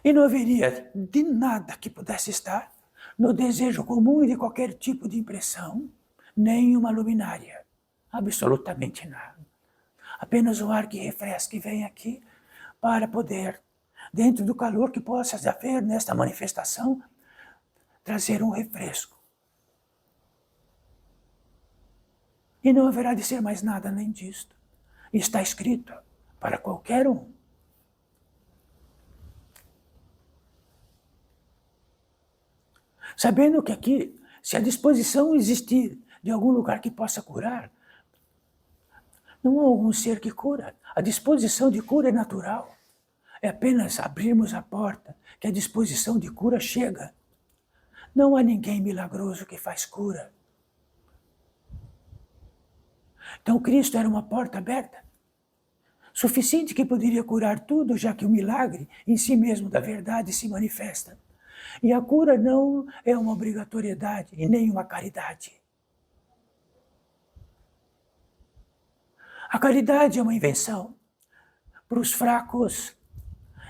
B: e não haveria de nada que pudesse estar no desejo comum de qualquer tipo de impressão, nem uma luminária, absolutamente nada. Apenas o ar que refresca e vem aqui para poder, dentro do calor que possa haver nesta manifestação, trazer um refresco. E não haverá de ser mais nada além disto. Está escrito para qualquer um. Sabendo que aqui, se a disposição existir de algum lugar que possa curar, não há algum ser que cura. A disposição de cura é natural. É apenas abrirmos a porta que a disposição de cura chega. Não há ninguém milagroso que faz cura. Então Cristo era uma porta aberta, suficiente que poderia curar tudo, já que o milagre em si mesmo da verdade se manifesta. E a cura não é uma obrigatoriedade e nem uma caridade. A caridade é uma invenção para os fracos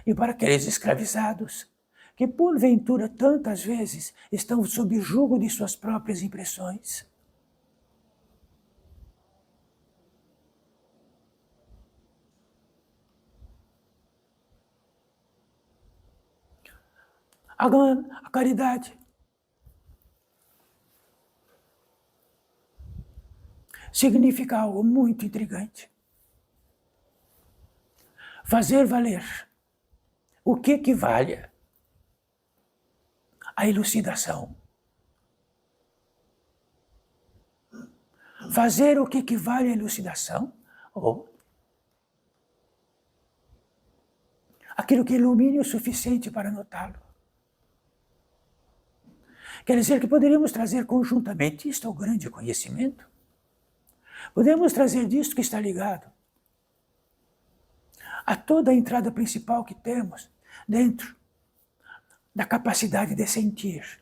B: e para aqueles escravizados que, porventura, tantas vezes estão sob o jugo de suas próprias impressões. A caridade significa algo muito intrigante. Fazer valer o que equivale à elucidação. Fazer o que equivale à elucidação, ou aquilo que ilumine o suficiente para notá-lo. Quer dizer que poderíamos trazer conjuntamente isto ao grande conhecimento. Podemos trazer disto que está ligado a toda a entrada principal que temos dentro da capacidade de sentir.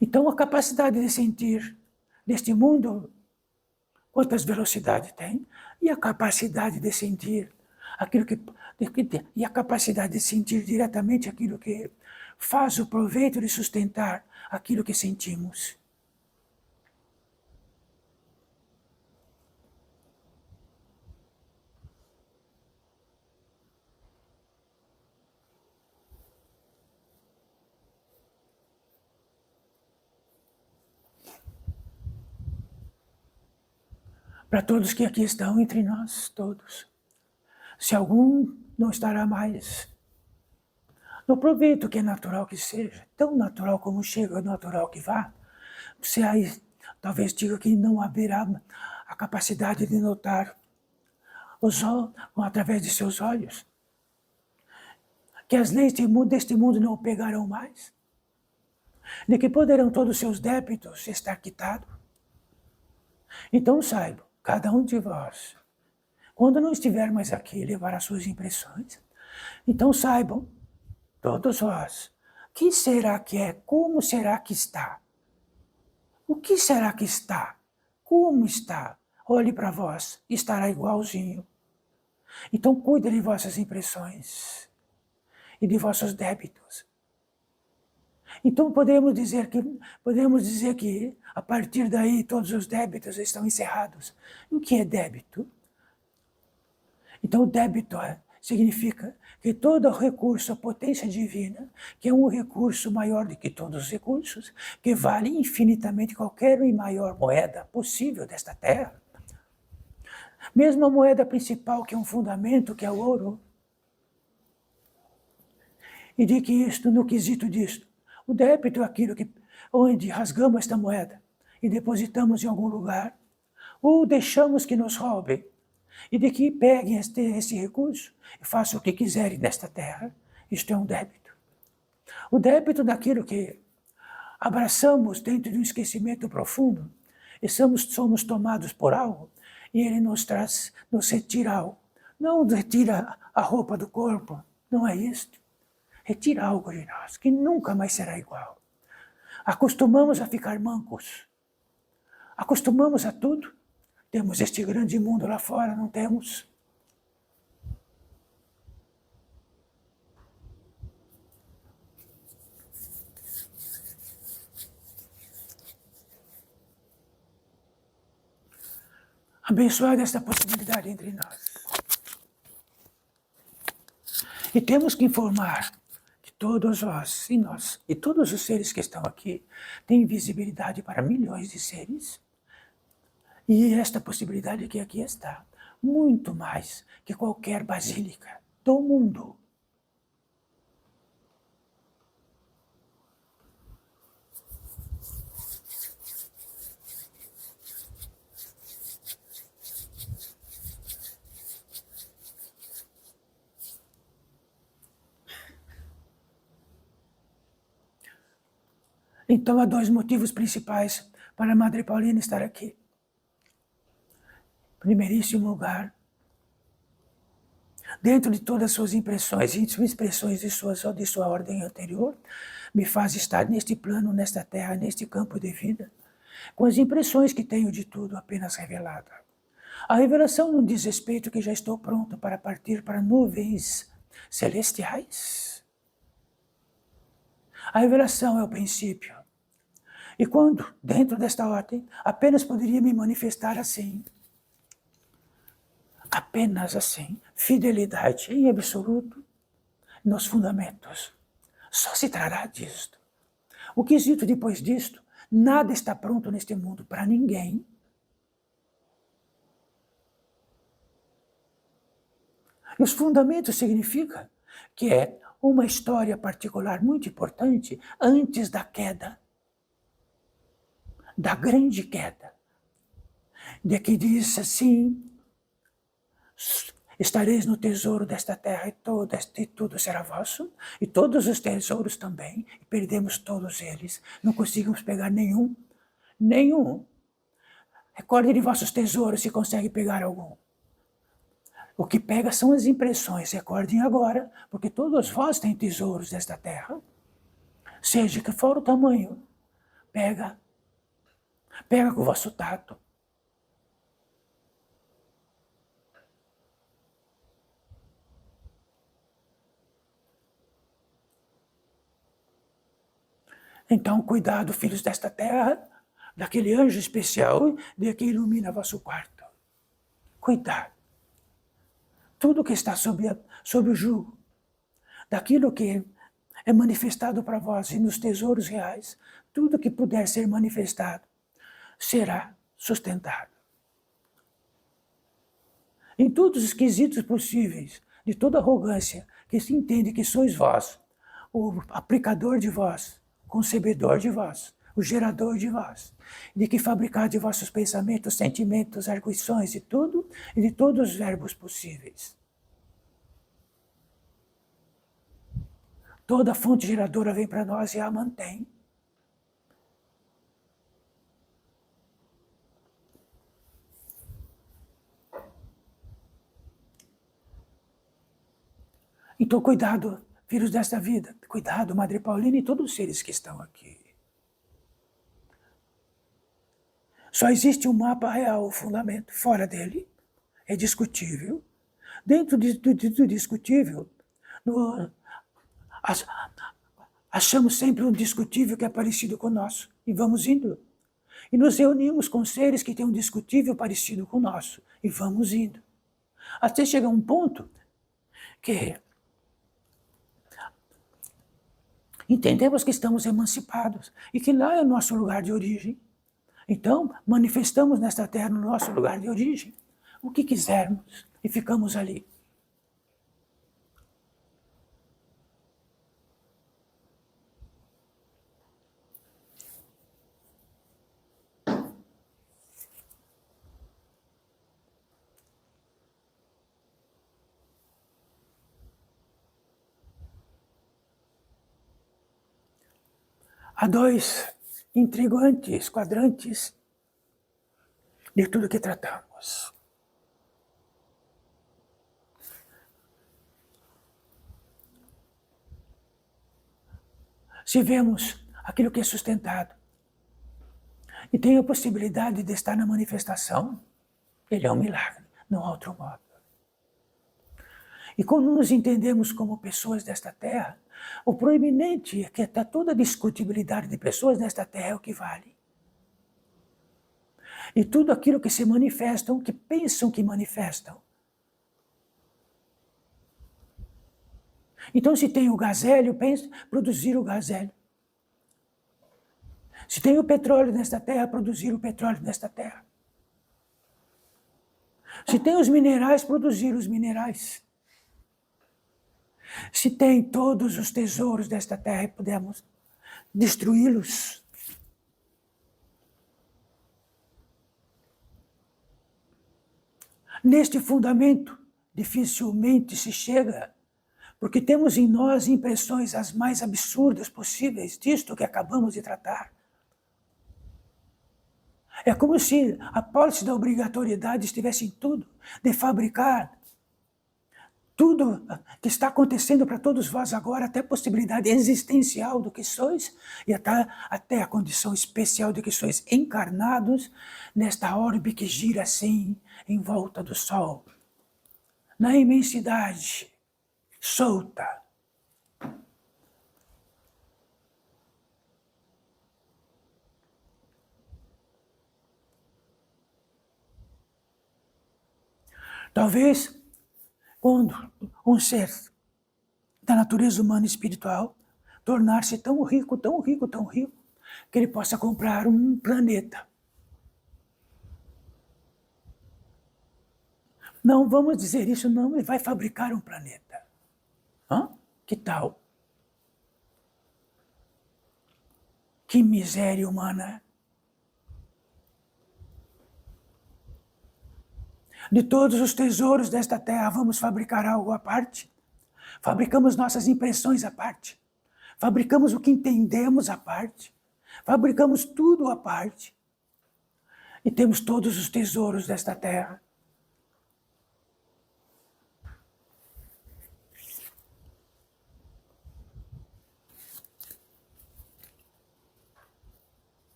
B: Então, a capacidade de sentir deste mundo, quantas velocidades tem, e a capacidade de sentir aquilo que e a capacidade de sentir diretamente aquilo que faz o proveito de sustentar aquilo que sentimos. Para todos que aqui estão, entre nós todos. Se algum não estará mais no proveito que é natural que seja, tão natural como chega, natural que vá, você aí talvez diga que não haverá a capacidade de notar através de seus olhos, que as leis deste mundo não o pegarão mais, de que poderão todos os seus débitos estar quitados. Então saibam, cada um de vós, quando não estiver mais aqui, levar as suas impressões. Então saibam, todos vós, que será que é? Como será que está? O que será que está? Como está? Olhe para vós, estará igualzinho. Então cuide de vossas impressões e de vossos débitos. Então podemos dizer que a partir daí todos os débitos estão encerrados. O que é débito? Então o débito significa que todo recurso, a potência divina, que é um recurso maior do que todos os recursos, que vale infinitamente qualquer e maior moeda possível desta terra. Mesmo a moeda principal, que é um fundamento, que é o ouro. E de que isto, no quesito disto, o débito é aquilo onde rasgamos esta moeda e depositamos em algum lugar, ou deixamos que nos roubem, e de que peguem esse recurso e façam o que quiserem nesta terra. Isto é um débito. O débito daquilo que abraçamos dentro de um esquecimento profundo e somos tomados por algo e ele nos retira algo. Não retira a roupa do corpo, não é isto. Retira algo de nós que nunca mais será igual. Acostumamos a ficar mancos. Acostumamos a tudo. Temos este grande mundo lá fora, não temos? Abençoada esta possibilidade entre nós. E temos que informar que todos vós e nós, e todos os seres que estão aqui, têm visibilidade para milhões de seres. E esta possibilidade que aqui está, muito mais que qualquer basílica do mundo. Então há dois motivos principais para a Madre Paulina estar aqui. Em primeiríssimo lugar, dentro de todas as suas impressões de sua ordem anterior, me faz estar neste plano, nesta terra, neste campo de vida, com as impressões que tenho de tudo apenas revelada. A revelação não diz respeito que já estou pronto para partir para nuvens celestiais. A revelação é o princípio. E quando, dentro desta ordem, apenas poderia me manifestar assim, apenas assim, fidelidade em absoluto nos fundamentos. Só se trará disto. O quesito depois disto, nada está pronto neste mundo para ninguém. E os fundamentos significa que é uma história particular muito importante antes da queda, da grande queda, de que diz assim, estareis no tesouro desta terra e tudo será vosso, e todos os tesouros também, e perdemos todos eles, não conseguimos pegar nenhum. Recorde de vossos tesouros se consegue pegar algum. O que pega são as impressões, recordem agora, porque todos vós têm tesouros desta terra, seja que for o tamanho, pega com o vosso tato. Então, cuidado, filhos desta terra, daquele anjo especial de que ilumina vosso quarto. Cuidado. Tudo que está sob o jugo, daquilo que é manifestado para vós e nos tesouros reais, tudo que puder ser manifestado será sustentado. Em todos os quesitos possíveis, de toda arrogância, que se entende que sois vós, o aplicador de vós, concebedor de vós, o gerador de vós, de que fabricar de vossos pensamentos, sentimentos, arguições e tudo, e de todos os verbos possíveis. Toda fonte geradora vem para nós e a mantém. Então, cuidado, filhos desta vida. Cuidado, Madre Paulina e todos os seres que estão aqui. Só existe um mapa real, o fundamento. Fora dele, é discutível. Dentro do discutível, achamos sempre um discutível que é parecido com o nosso. E vamos indo. E nos reunimos com seres que têm um discutível parecido com o nosso. E vamos indo. Até chegar um ponto que entendemos que estamos emancipados e que lá é o nosso lugar de origem. Então, manifestamos nesta terra no nosso lugar de origem o que quisermos e ficamos ali. Há dois intrigantes quadrantes de tudo que tratamos. Se vemos aquilo que é sustentado e tem a possibilidade de estar na manifestação, ele é um milagre, não há outro modo. E quando nos entendemos como pessoas desta terra, o proeminente é que toda a discutibilidade de pessoas desta terra é o que vale. E tudo aquilo que se manifestam, que pensam que manifestam. Então, se tem o gás hélio, pensa produzir o gás hélio. Se tem o petróleo nesta terra, produzir o petróleo nesta terra. Se tem os minerais, produzir os minerais. Se tem todos os tesouros desta terra e pudermos destruí-los. Neste fundamento, dificilmente se chega, porque temos em nós impressões as mais absurdas possíveis disto que acabamos de tratar. É como se a pólice da obrigatoriedade estivesse em tudo, de fabricar tudo que está acontecendo para todos vós agora, até a possibilidade existencial do que sois, e até a condição especial de que sois encarnados nesta orbe que gira assim em volta do Sol, na imensidade, solta. Talvez, quando um ser da natureza humana e espiritual tornar-se tão rico, tão rico, tão rico, que ele possa comprar um planeta. Não vamos dizer isso, não, ele vai fabricar um planeta. Hã? Que tal? Que miséria humana. De todos os tesouros desta terra, vamos fabricar algo à parte? Fabricamos nossas impressões à parte. Fabricamos o que entendemos à parte. Fabricamos tudo à parte. E temos todos os tesouros desta terra.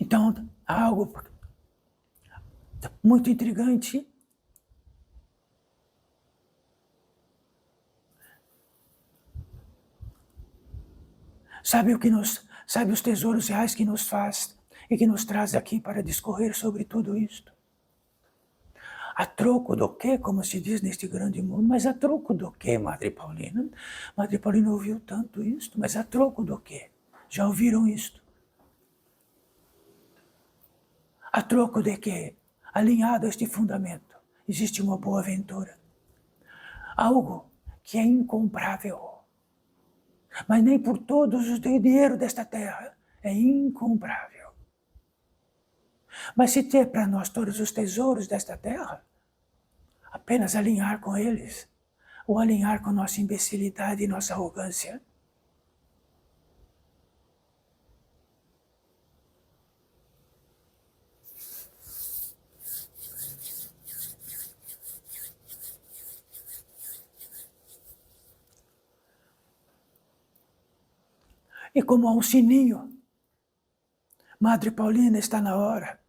B: Então, há algo muito intrigante. Sabe os tesouros reais que nos faz e que nos traz aqui para discorrer sobre tudo isto? A troco do quê, como se diz neste grande mundo? Mas a troco do quê, Madre Paulina? Madre Paulina ouviu tanto isto, mas a troco do quê? Já ouviram isto? A troco de quê? Alinhado a este fundamento, existe uma boa aventura. Algo que é incomprável. Mas nem por todos os dinheiro desta terra é incomprável. Mas se ter para nós todos os tesouros desta terra, apenas alinhar com eles, ou alinhar com nossa imbecilidade e nossa arrogância, e como há um sininho, Madre Paulina, está na hora.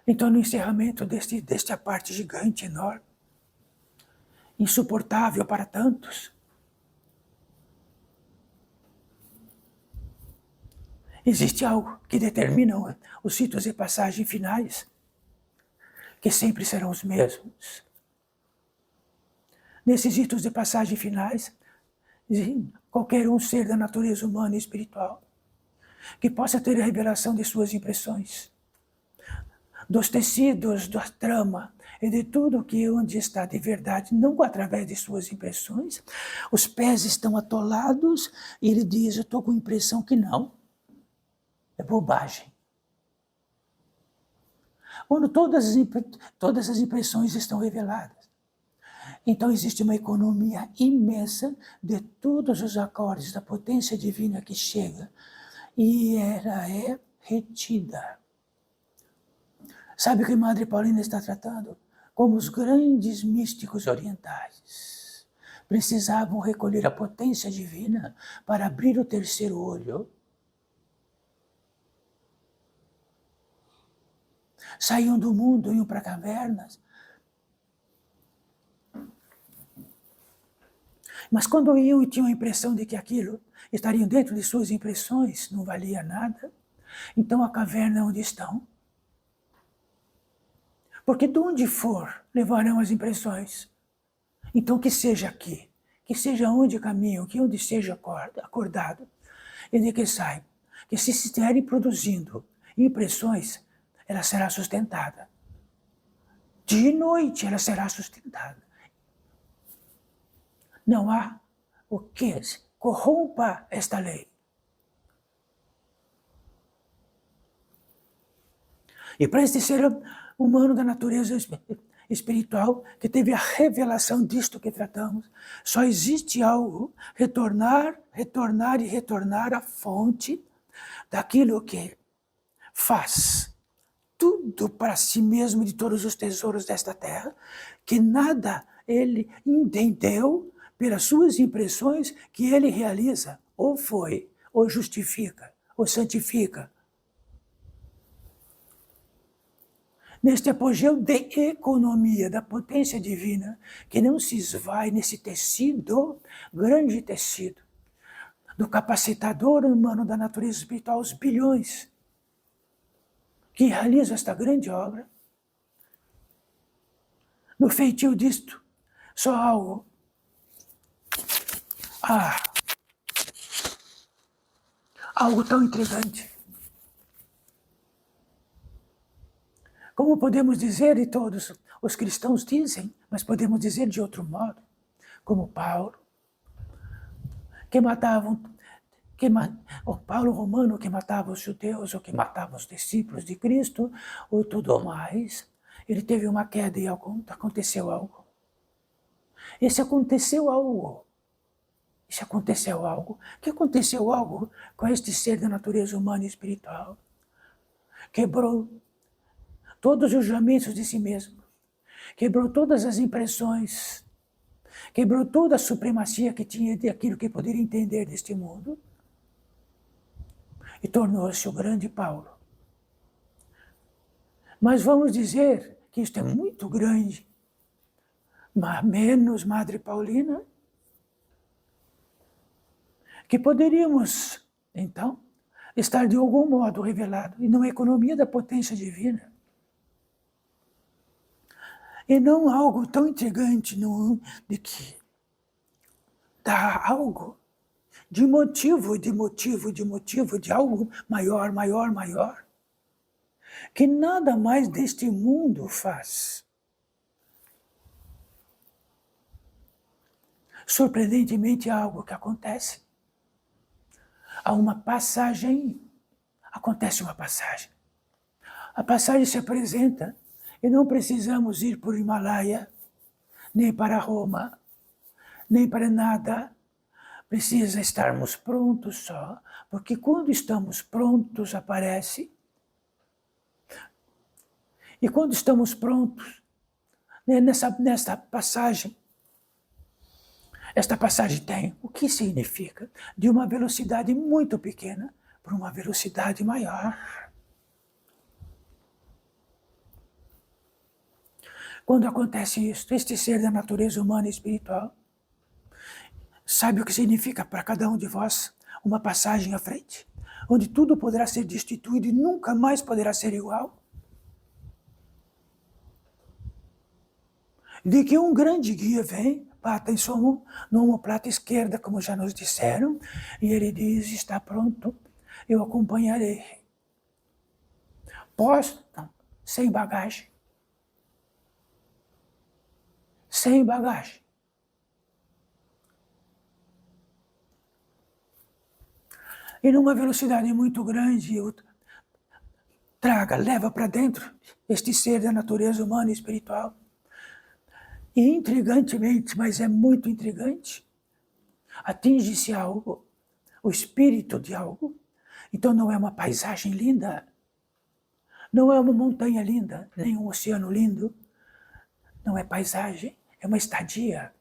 B: Então, no encerramento desta parte gigante, enorme, insuportável para tantos, existe algo que determina os ritos de passagem finais, que sempre serão os mesmos. Nesses ritos de passagem finais, qualquer um ser da natureza humana e espiritual que possa ter a revelação de suas impressões, dos tecidos, da trama e de tudo que onde está de verdade, não através de suas impressões, os pés estão atolados e ele diz, eu estou com a impressão que não. É bobagem. Quando todas as impressões estão reveladas, Então existe uma economia imensa de todos os acordes da potência divina que chega e ela é retida. Sabe o que Madre Paulina está tratando? Como os grandes místicos orientais precisavam recolher a potência divina para abrir o terceiro olho. Saíam do mundo, iam para cavernas. Mas quando iam e tinham a impressão de que aquilo estariam dentro de suas impressões, não valia nada, então a caverna é onde estão. Porque de onde for, levarão as impressões. Então que seja aqui, que seja onde caminham, que onde seja acordado, e de que saibam que se estiverem produzindo impressões, ela será sustentada. De noite ela será sustentada. Não há o que corrompa esta lei. E para este ser humano da natureza espiritual, que teve a revelação disto que tratamos, só existe algo, retornar e retornar à fonte daquilo que faz tudo para si mesmo de todos os tesouros desta terra, que nada ele entendeu pelas suas impressões que ele realiza, ou foi, ou justifica, ou santifica. Neste apogeu de economia da potência divina, que não se esvai nesse tecido, grande tecido, do capacitador humano da natureza espiritual, os bilhões, que realizam esta grande obra, no feitio disto, só algo. Algo tão intrigante. Como podemos dizer, e todos os cristãos dizem, mas podemos dizer de outro modo, como Paulo, o Paulo romano que matava os judeus, ou que matava os discípulos de Cristo, ou tudo mais, ele teve uma queda e aconteceu algo. Esse aconteceu algo. Que aconteceu algo com este ser da natureza humana e espiritual. Quebrou todos os julgamentos de si mesmo. Quebrou todas as impressões. Quebrou toda a supremacia que tinha de aquilo que poderia entender deste mundo. E tornou-se o grande Paulo. Mas vamos dizer que isto é muito grande. Mas menos Madre Paulina. Que poderíamos, então, estar de algum modo revelado e numa economia da potência divina. E não algo tão intrigante de que dá algo de motivo, de algo maior, que nada mais deste mundo faz. Surpreendentemente, algo que acontece. Há uma passagem, acontece uma passagem. A passagem se apresenta e não precisamos ir para o Himalaia, nem para Roma, nem para nada. Precisa estarmos prontos só, porque quando estamos prontos aparece. E quando estamos prontos, nessa passagem, esta passagem tem o que significa de uma velocidade muito pequena para uma velocidade maior. Quando acontece isso, este ser da natureza humana e espiritual, sabe o que significa para cada um de vós uma passagem à frente, onde tudo poderá ser destituído e nunca mais poderá ser igual? De que um grande guia vem, bata em sua na omoplata esquerda, como já nos disseram, e ele diz, está pronto, eu acompanharei. Posso? Não, sem bagagem. Sem bagagem. E numa velocidade muito grande, leva para dentro este ser da natureza humana e espiritual. E intrigantemente, mas é muito intrigante, atinge-se algo, o espírito de algo. Então não é uma paisagem linda, não é uma montanha linda, nem um oceano lindo, não é paisagem, é uma estadia.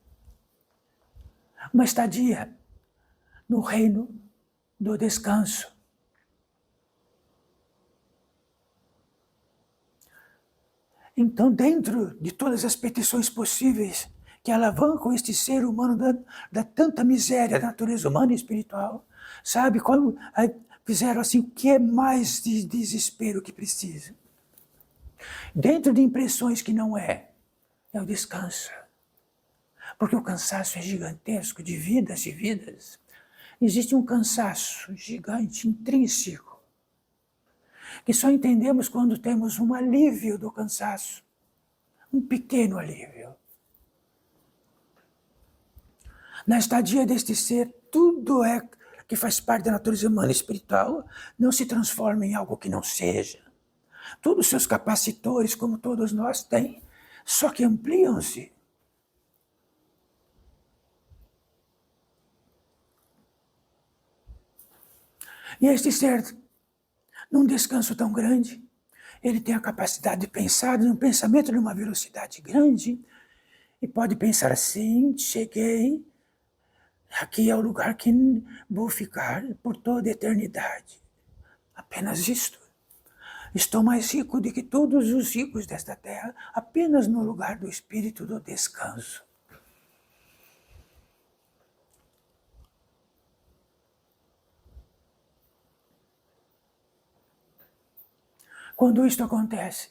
B: Uma estadia no reino do descanso. Então, dentro de todas as petições possíveis que alavancam este ser humano da tanta miséria da natureza humana e espiritual, sabe como fizeram assim, o que é mais de desespero que precisa? Dentro de impressões que não é o descanso. Porque o cansaço é gigantesco, de vidas e vidas. Existe um cansaço gigante, intrínseco, que só entendemos quando temos um alívio do cansaço, um pequeno alívio. Na estadia deste ser, tudo que faz parte da natureza humana e espiritual não se transforma em algo que não seja. Todos os seus capacitores, como todos nós, têm, só que ampliam-se. E este ser, num descanso tão grande, ele tem a capacidade de pensar num pensamento numa velocidade grande e pode pensar assim: cheguei, aqui é o lugar que vou ficar por toda a eternidade. Apenas isto. Estou mais rico do que todos os ricos desta terra, apenas no lugar do espírito do descanso. Quando isto acontece,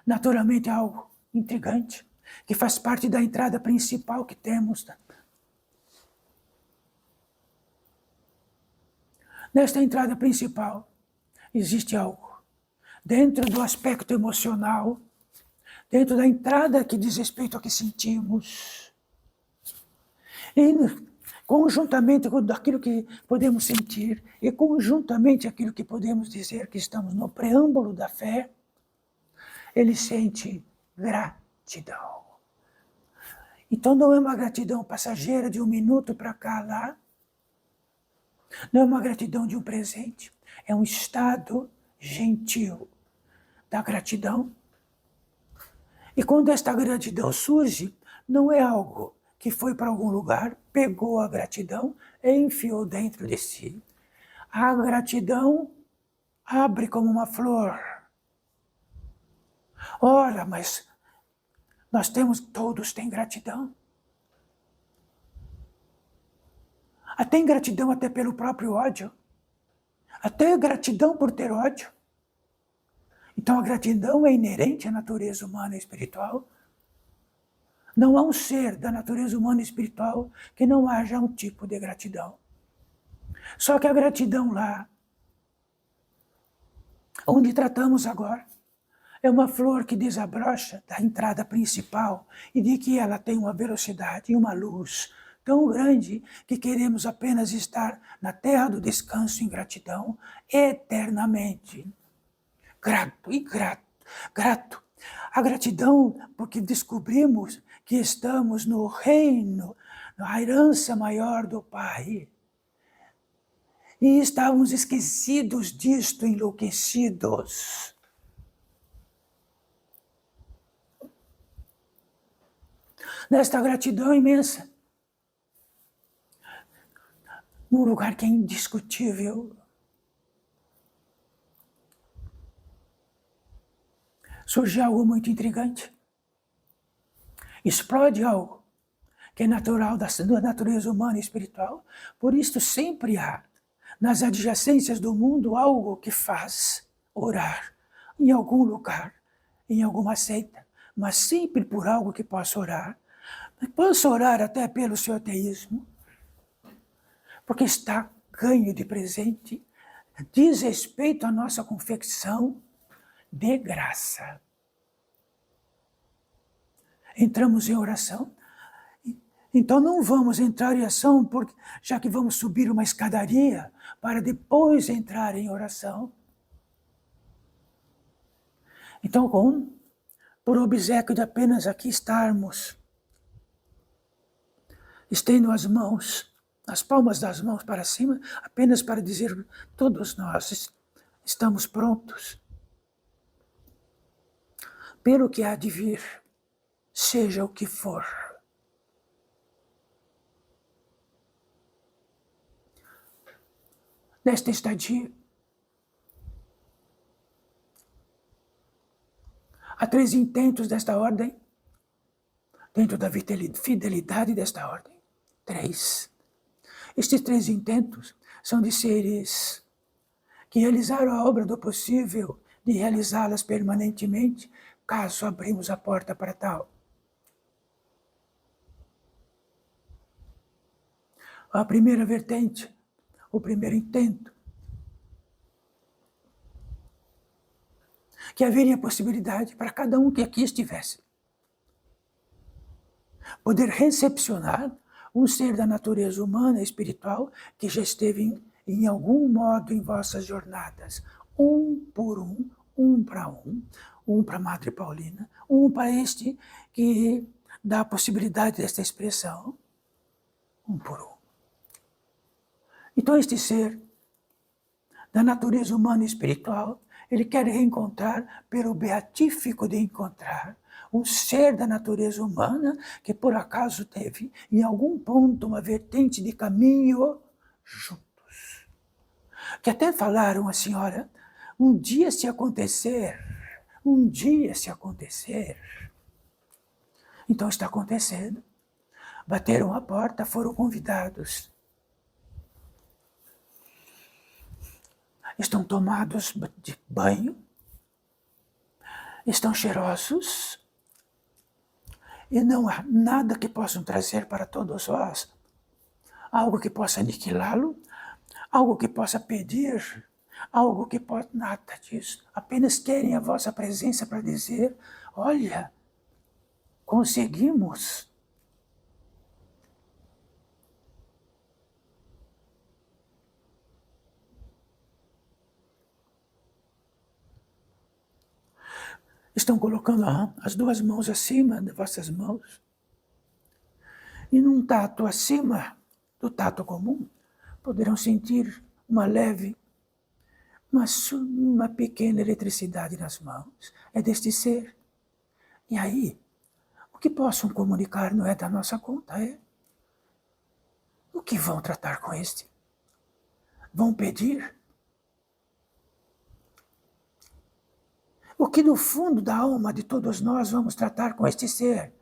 B: naturalmente é algo intrigante, que faz parte da entrada principal que temos. Nesta entrada principal, existe algo. Dentro do aspecto emocional, dentro da entrada que diz respeito ao que sentimos, e conjuntamente com aquilo que podemos sentir, e conjuntamente aquilo que podemos dizer que estamos no preâmbulo da fé, ele sente gratidão. Então não é uma gratidão passageira de um minuto para cá, lá. Não é uma gratidão de um presente. É um estado gentil da gratidão. E quando esta gratidão surge, não é algo que foi para algum lugar, pegou a gratidão e enfiou dentro de si. A gratidão abre como uma flor. Ora, mas todos têm gratidão. Até ingratidão até pelo próprio ódio. Até gratidão por ter ódio. Então a gratidão é inerente à natureza humana e espiritual. Não há um ser da natureza humana e espiritual que não haja um tipo de gratidão. Só que a gratidão lá, onde tratamos agora, é uma flor que desabrocha da entrada principal e de que ela tem uma velocidade e uma luz tão grande que queremos apenas estar na terra do descanso em gratidão eternamente. Grato e grato, grato. A gratidão porque descobrimos que estamos no reino, na herança maior do Pai. E estávamos esquecidos disto, enlouquecidos. Nesta gratidão imensa, num lugar que é indiscutível, surge algo muito intrigante. Explode algo que é natural da natureza humana e espiritual. Por isso sempre há, nas adjacências do mundo, algo que faz orar em algum lugar, em alguma seita, mas sempre por algo que possa orar. Posso orar até pelo seu ateísmo, porque está ganho de presente, diz respeito à nossa confecção de graça. Entramos em oração, então não vamos entrar em ação, porque, já que vamos subir uma escadaria para depois entrar em oração. Então, por obséquio de apenas aqui estarmos, Estendo as mãos, as palmas das mãos para cima, apenas para dizer, todos nós estamos prontos pelo que há de vir, seja o que for. Nesta estadia, há 3 intentos desta ordem, dentro da fidelidade desta ordem. 3. Estes 3 intentos são de seres que realizaram a obra do possível de realizá-las permanentemente, caso abrimos a porta para tal. A primeira vertente, o primeiro intento, que haveria possibilidade para cada um que aqui estivesse poder recepcionar um ser da natureza humana e espiritual que já esteve em algum modo em vossas jornadas, um por um para um para a Madre Paulina, um para este que dá a possibilidade desta expressão, um por um. Então este ser da natureza humana e espiritual, ele quer reencontrar, pelo beatífico de encontrar, um ser da natureza humana que por acaso teve, em algum ponto, uma vertente de caminho juntos. Que até falaram a senhora, um dia se acontecer. Então está acontecendo. Bateram a porta, foram convidados. Estão tomados de banho, estão cheirosos, e não há nada que possam trazer para todos vós, algo que possa aniquilá-lo, algo que possa pedir, algo que possa... Nada disso. Apenas querem a vossa presença para dizer, olha, conseguimos. Estão colocando as 2 mãos acima de vossas mãos. E num tato acima do tato comum, poderão sentir uma leve, uma pequena eletricidade nas mãos. É deste ser. E aí, o que possam comunicar não é da nossa conta, é? O que vão tratar com este? Vão pedir? O que no fundo da alma de todos nós vamos tratar com este ser?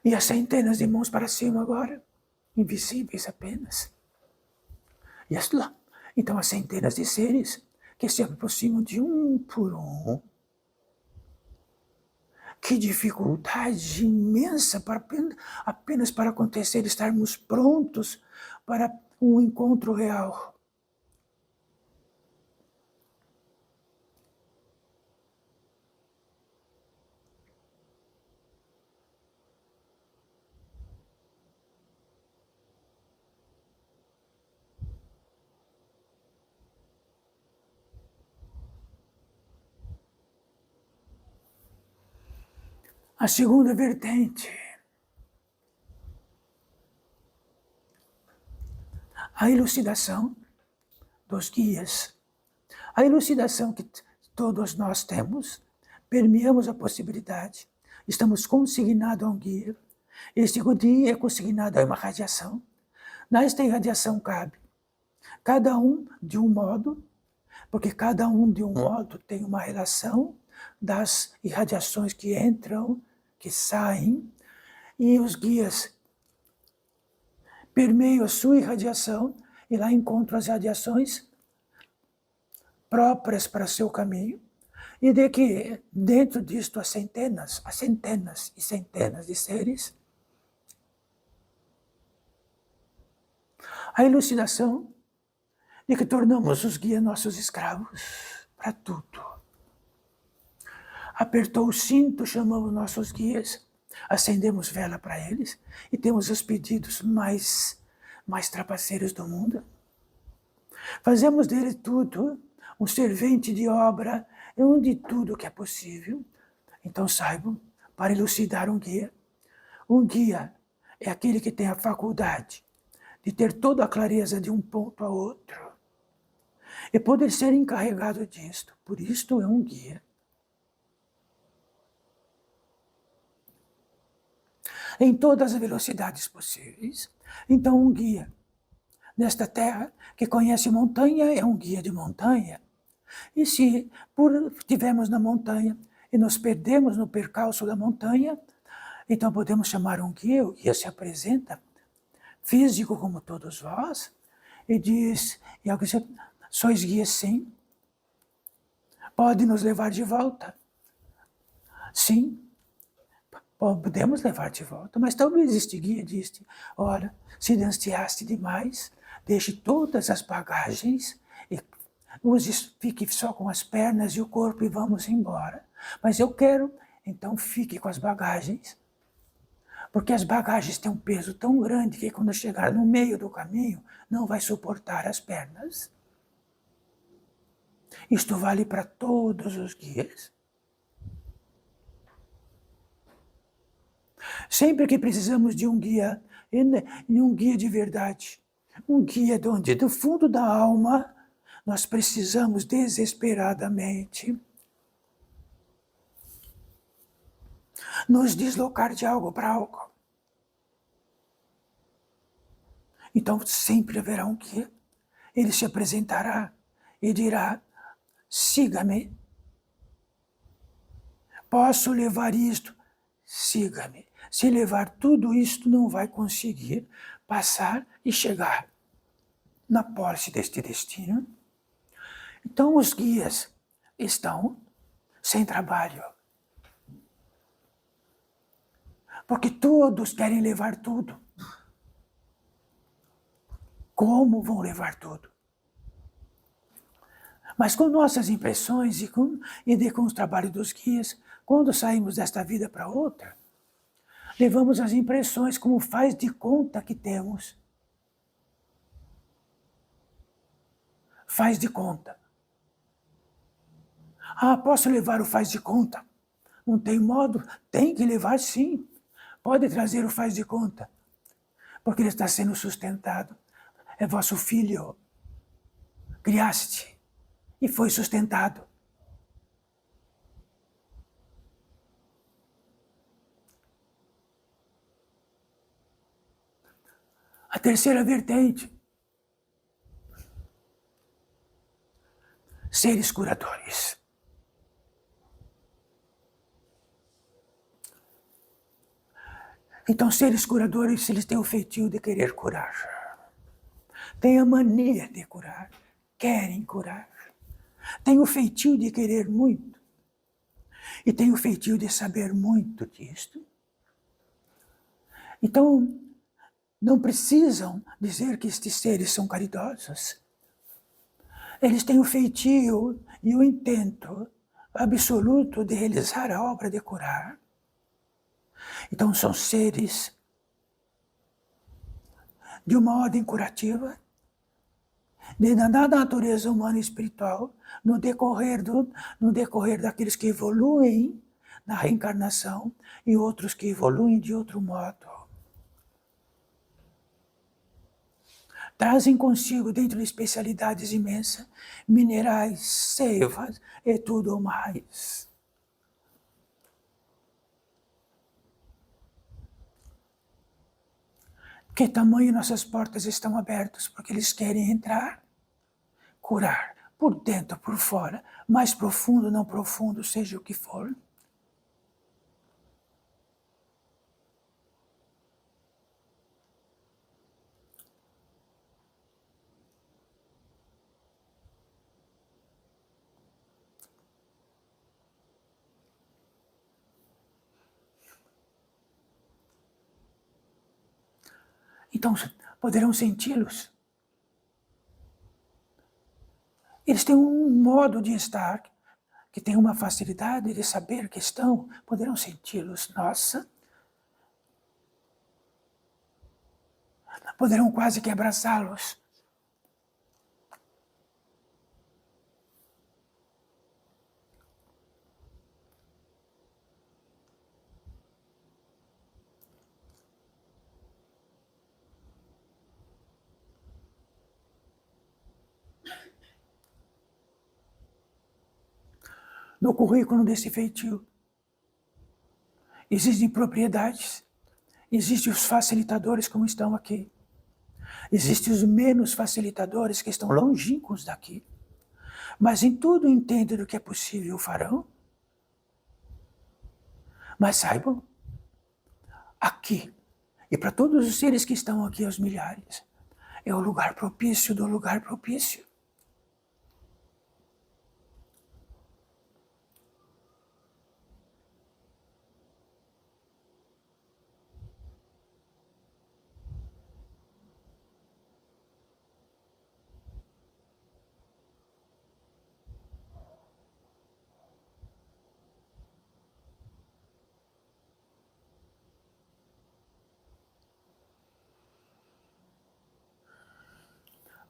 B: E as centenas de mãos para cima agora, invisíveis apenas. E lá, então as centenas de seres que se aproximam de um por um. Que dificuldade imensa para apenas para acontecer, estarmos prontos para um encontro real. A segunda vertente, a elucidação dos guias. A elucidação que todos nós temos, permeamos a possibilidade, estamos consignados a um guia. Este guia é consignado a uma radiação. Nesta irradiação cabe cada um de um modo, porque cada um de um modo tem uma relação das irradiações que entram, que saem, e os guias permeiam a sua irradiação e lá encontram as radiações próprias para seu caminho, e de que dentro disto há centenas e centenas de seres. A elucidação de que tornamos os guias nossos escravos para tudo. apertou o cinto, chamamos nossos guias, acendemos vela para eles e temos os pedidos mais trapaceiros do mundo. Fazemos dele tudo, um servente de obra, de tudo que é possível. Então saibam, para elucidar um guia é aquele que tem a faculdade de ter toda a clareza de um ponto a outro e poder ser encarregado disto. Por isto é um guia. Em todas as velocidades possíveis. Então um guia nesta terra que conhece montanha é um guia de montanha. E se estivermos na montanha e nos perdemos no percalço da montanha, então podemos chamar um guia, o guia se apresenta, físico como todos vós, e diz, sois guias sim, pode nos levar de volta. Sim, podemos levar de volta, mas talvez este guia disse, olha, se ansiaste demais, deixe todas as bagagens e fique só com as pernas e o corpo e vamos embora. Mas eu quero, então fique com as bagagens, porque as bagagens têm um peso tão grande que quando chegar no meio do caminho, não vai suportar as pernas. Isto vale para todos os guias. Sempre que precisamos de um guia, e um guia de verdade, um guia do fundo da alma, nós precisamos desesperadamente nos deslocar de algo para algo. Então sempre haverá um guia. Ele se apresentará e dirá, siga-me. Posso levar isto? Siga-me. Se levar tudo isto, não vai conseguir passar e chegar na posse deste destino. Então os guias estão sem trabalho. Porque todos querem levar tudo. Como vão levar tudo? Mas com nossas impressões e com os trabalhos dos guias, quando saímos desta vida para outra, levamos as impressões como faz de conta que temos. Faz de conta. Ah, posso levar o faz de conta? Não tem modo? Tem que levar sim. Pode trazer o faz de conta. Porque ele está sendo sustentado. É vosso filho. Criaste e foi sustentado. A terceira vertente. Seres curadores. Então, seres curadores, eles têm o feitio de querer curar. Têm a mania de curar. Querem curar. Têm o feitio de querer muito. E têm o feitio de saber muito disto. Então, não precisam dizer que estes seres são caridosos. Eles têm o feitio e o intento absoluto de realizar a obra de curar. Então são seres de uma ordem curativa, da natureza humana e espiritual, no decorrer daqueles que evoluem na reencarnação e outros que evoluem de outro modo. Trazem consigo, dentro de especialidades imensas, minerais, seivas e tudo mais. Que tamanho nossas portas estão abertas, porque eles querem entrar, curar, por dentro, por fora, mais profundo, não profundo, seja o que for. Então, poderão senti-los. Eles têm um modo de estar que têm uma facilidade de saber que estão, poderão senti-los. Nossa, poderão quase que abraçá-los. No currículo desse feitio, existem propriedades, existem os facilitadores como estão aqui, existem os menos facilitadores que estão longínquos daqui, mas em tudo entendem do que é possível farão. Mas saibam, aqui, e para todos os seres que estão aqui, aos milhares, é o lugar propício do lugar propício.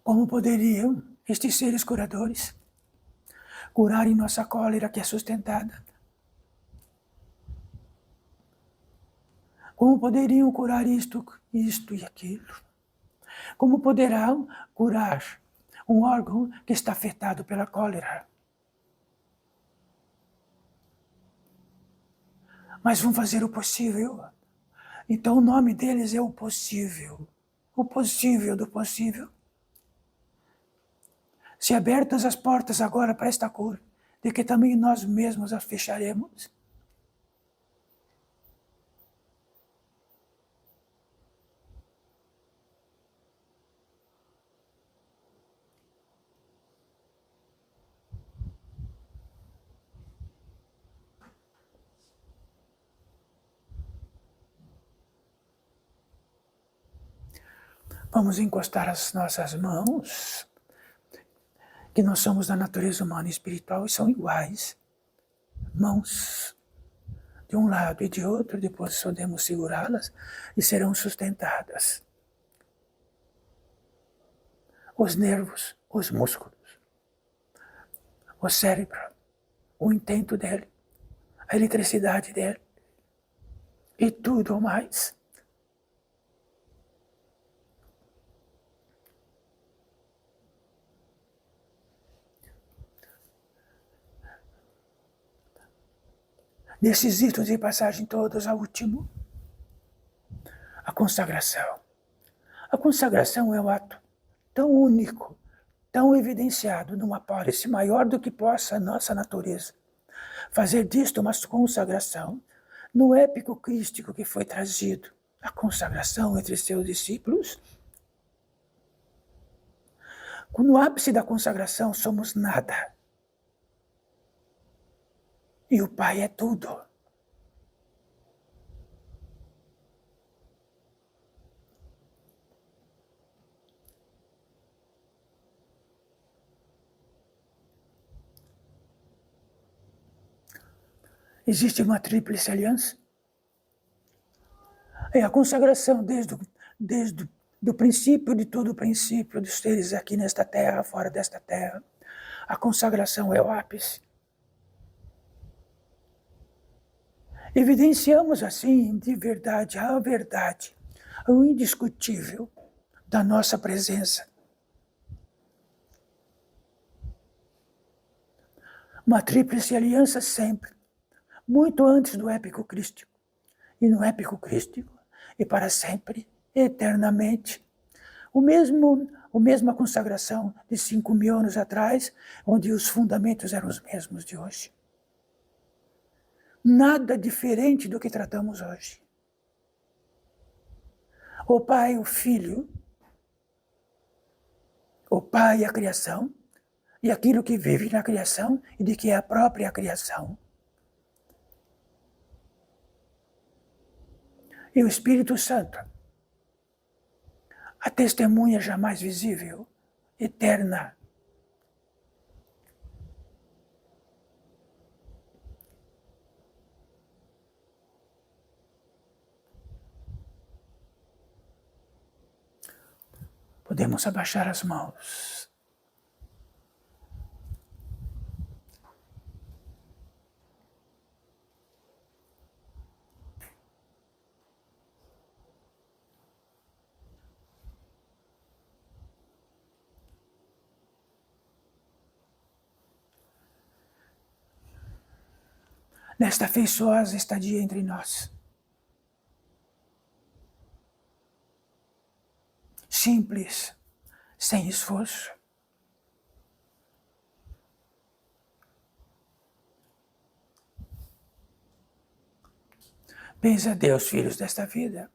B: Como poderiam estes seres curadores curarem nossa cólera que é sustentada? Como poderiam curar isto e aquilo? Como poderão curar um órgão que está afetado pela cólera? Mas vão fazer o possível. Então o nome deles é o possível do possível. Se abertas as portas agora para esta cura, de que também nós mesmos as fecharemos. Vamos encostar as nossas mãos, que nós somos da natureza humana e espiritual e são iguais. Mãos de um lado e de outro, depois podemos segurá-las e serão sustentadas. Os nervos, os músculos, o cérebro, o intento dele, a eletricidade dele e tudo mais. Desses itens de passagem todos ao último, a consagração. A consagração é um ato tão único, tão evidenciado numa pólice maior do que possa a nossa natureza. Fazer disto uma consagração no épico crístico que foi trazido, a consagração entre seus discípulos. No ápice da consagração somos nada. E o Pai é tudo. Existe uma tríplice aliança. É a consagração desde o princípio de todo o princípio dos seres aqui nesta terra, fora desta terra. A consagração é o ápice. Evidenciamos assim, de verdade, a verdade, o indiscutível da nossa presença. Uma tríplice aliança sempre, muito antes do épico crístico. E no épico crístico, e para sempre, eternamente. A mesma consagração de 5.000 anos atrás, onde os fundamentos eram os mesmos de hoje. Nada diferente do que tratamos hoje. O Pai, o Filho, o Pai, a criação, e aquilo que vive na criação e de que é a própria criação. E o Espírito Santo, a testemunha jamais visível, eterna. podemos abaixar as mãos. Nesta afeiçosa estadia entre nós. Simples, sem esforço. Bens a Deus, filhos desta vida.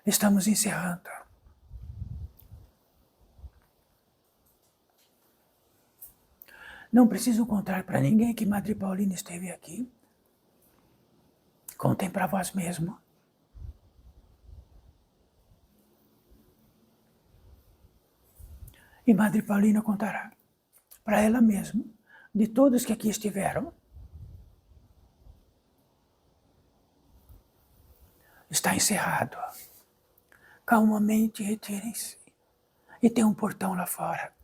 B: Estamos encerrando. Não preciso contar para ninguém que Madre Paulina esteve aqui. Contem para vós mesmo. E Madre Paulina contará para ela mesma, de todos que aqui estiveram. Está encerrado. Calmamente retirem-se. E tem um portão lá fora.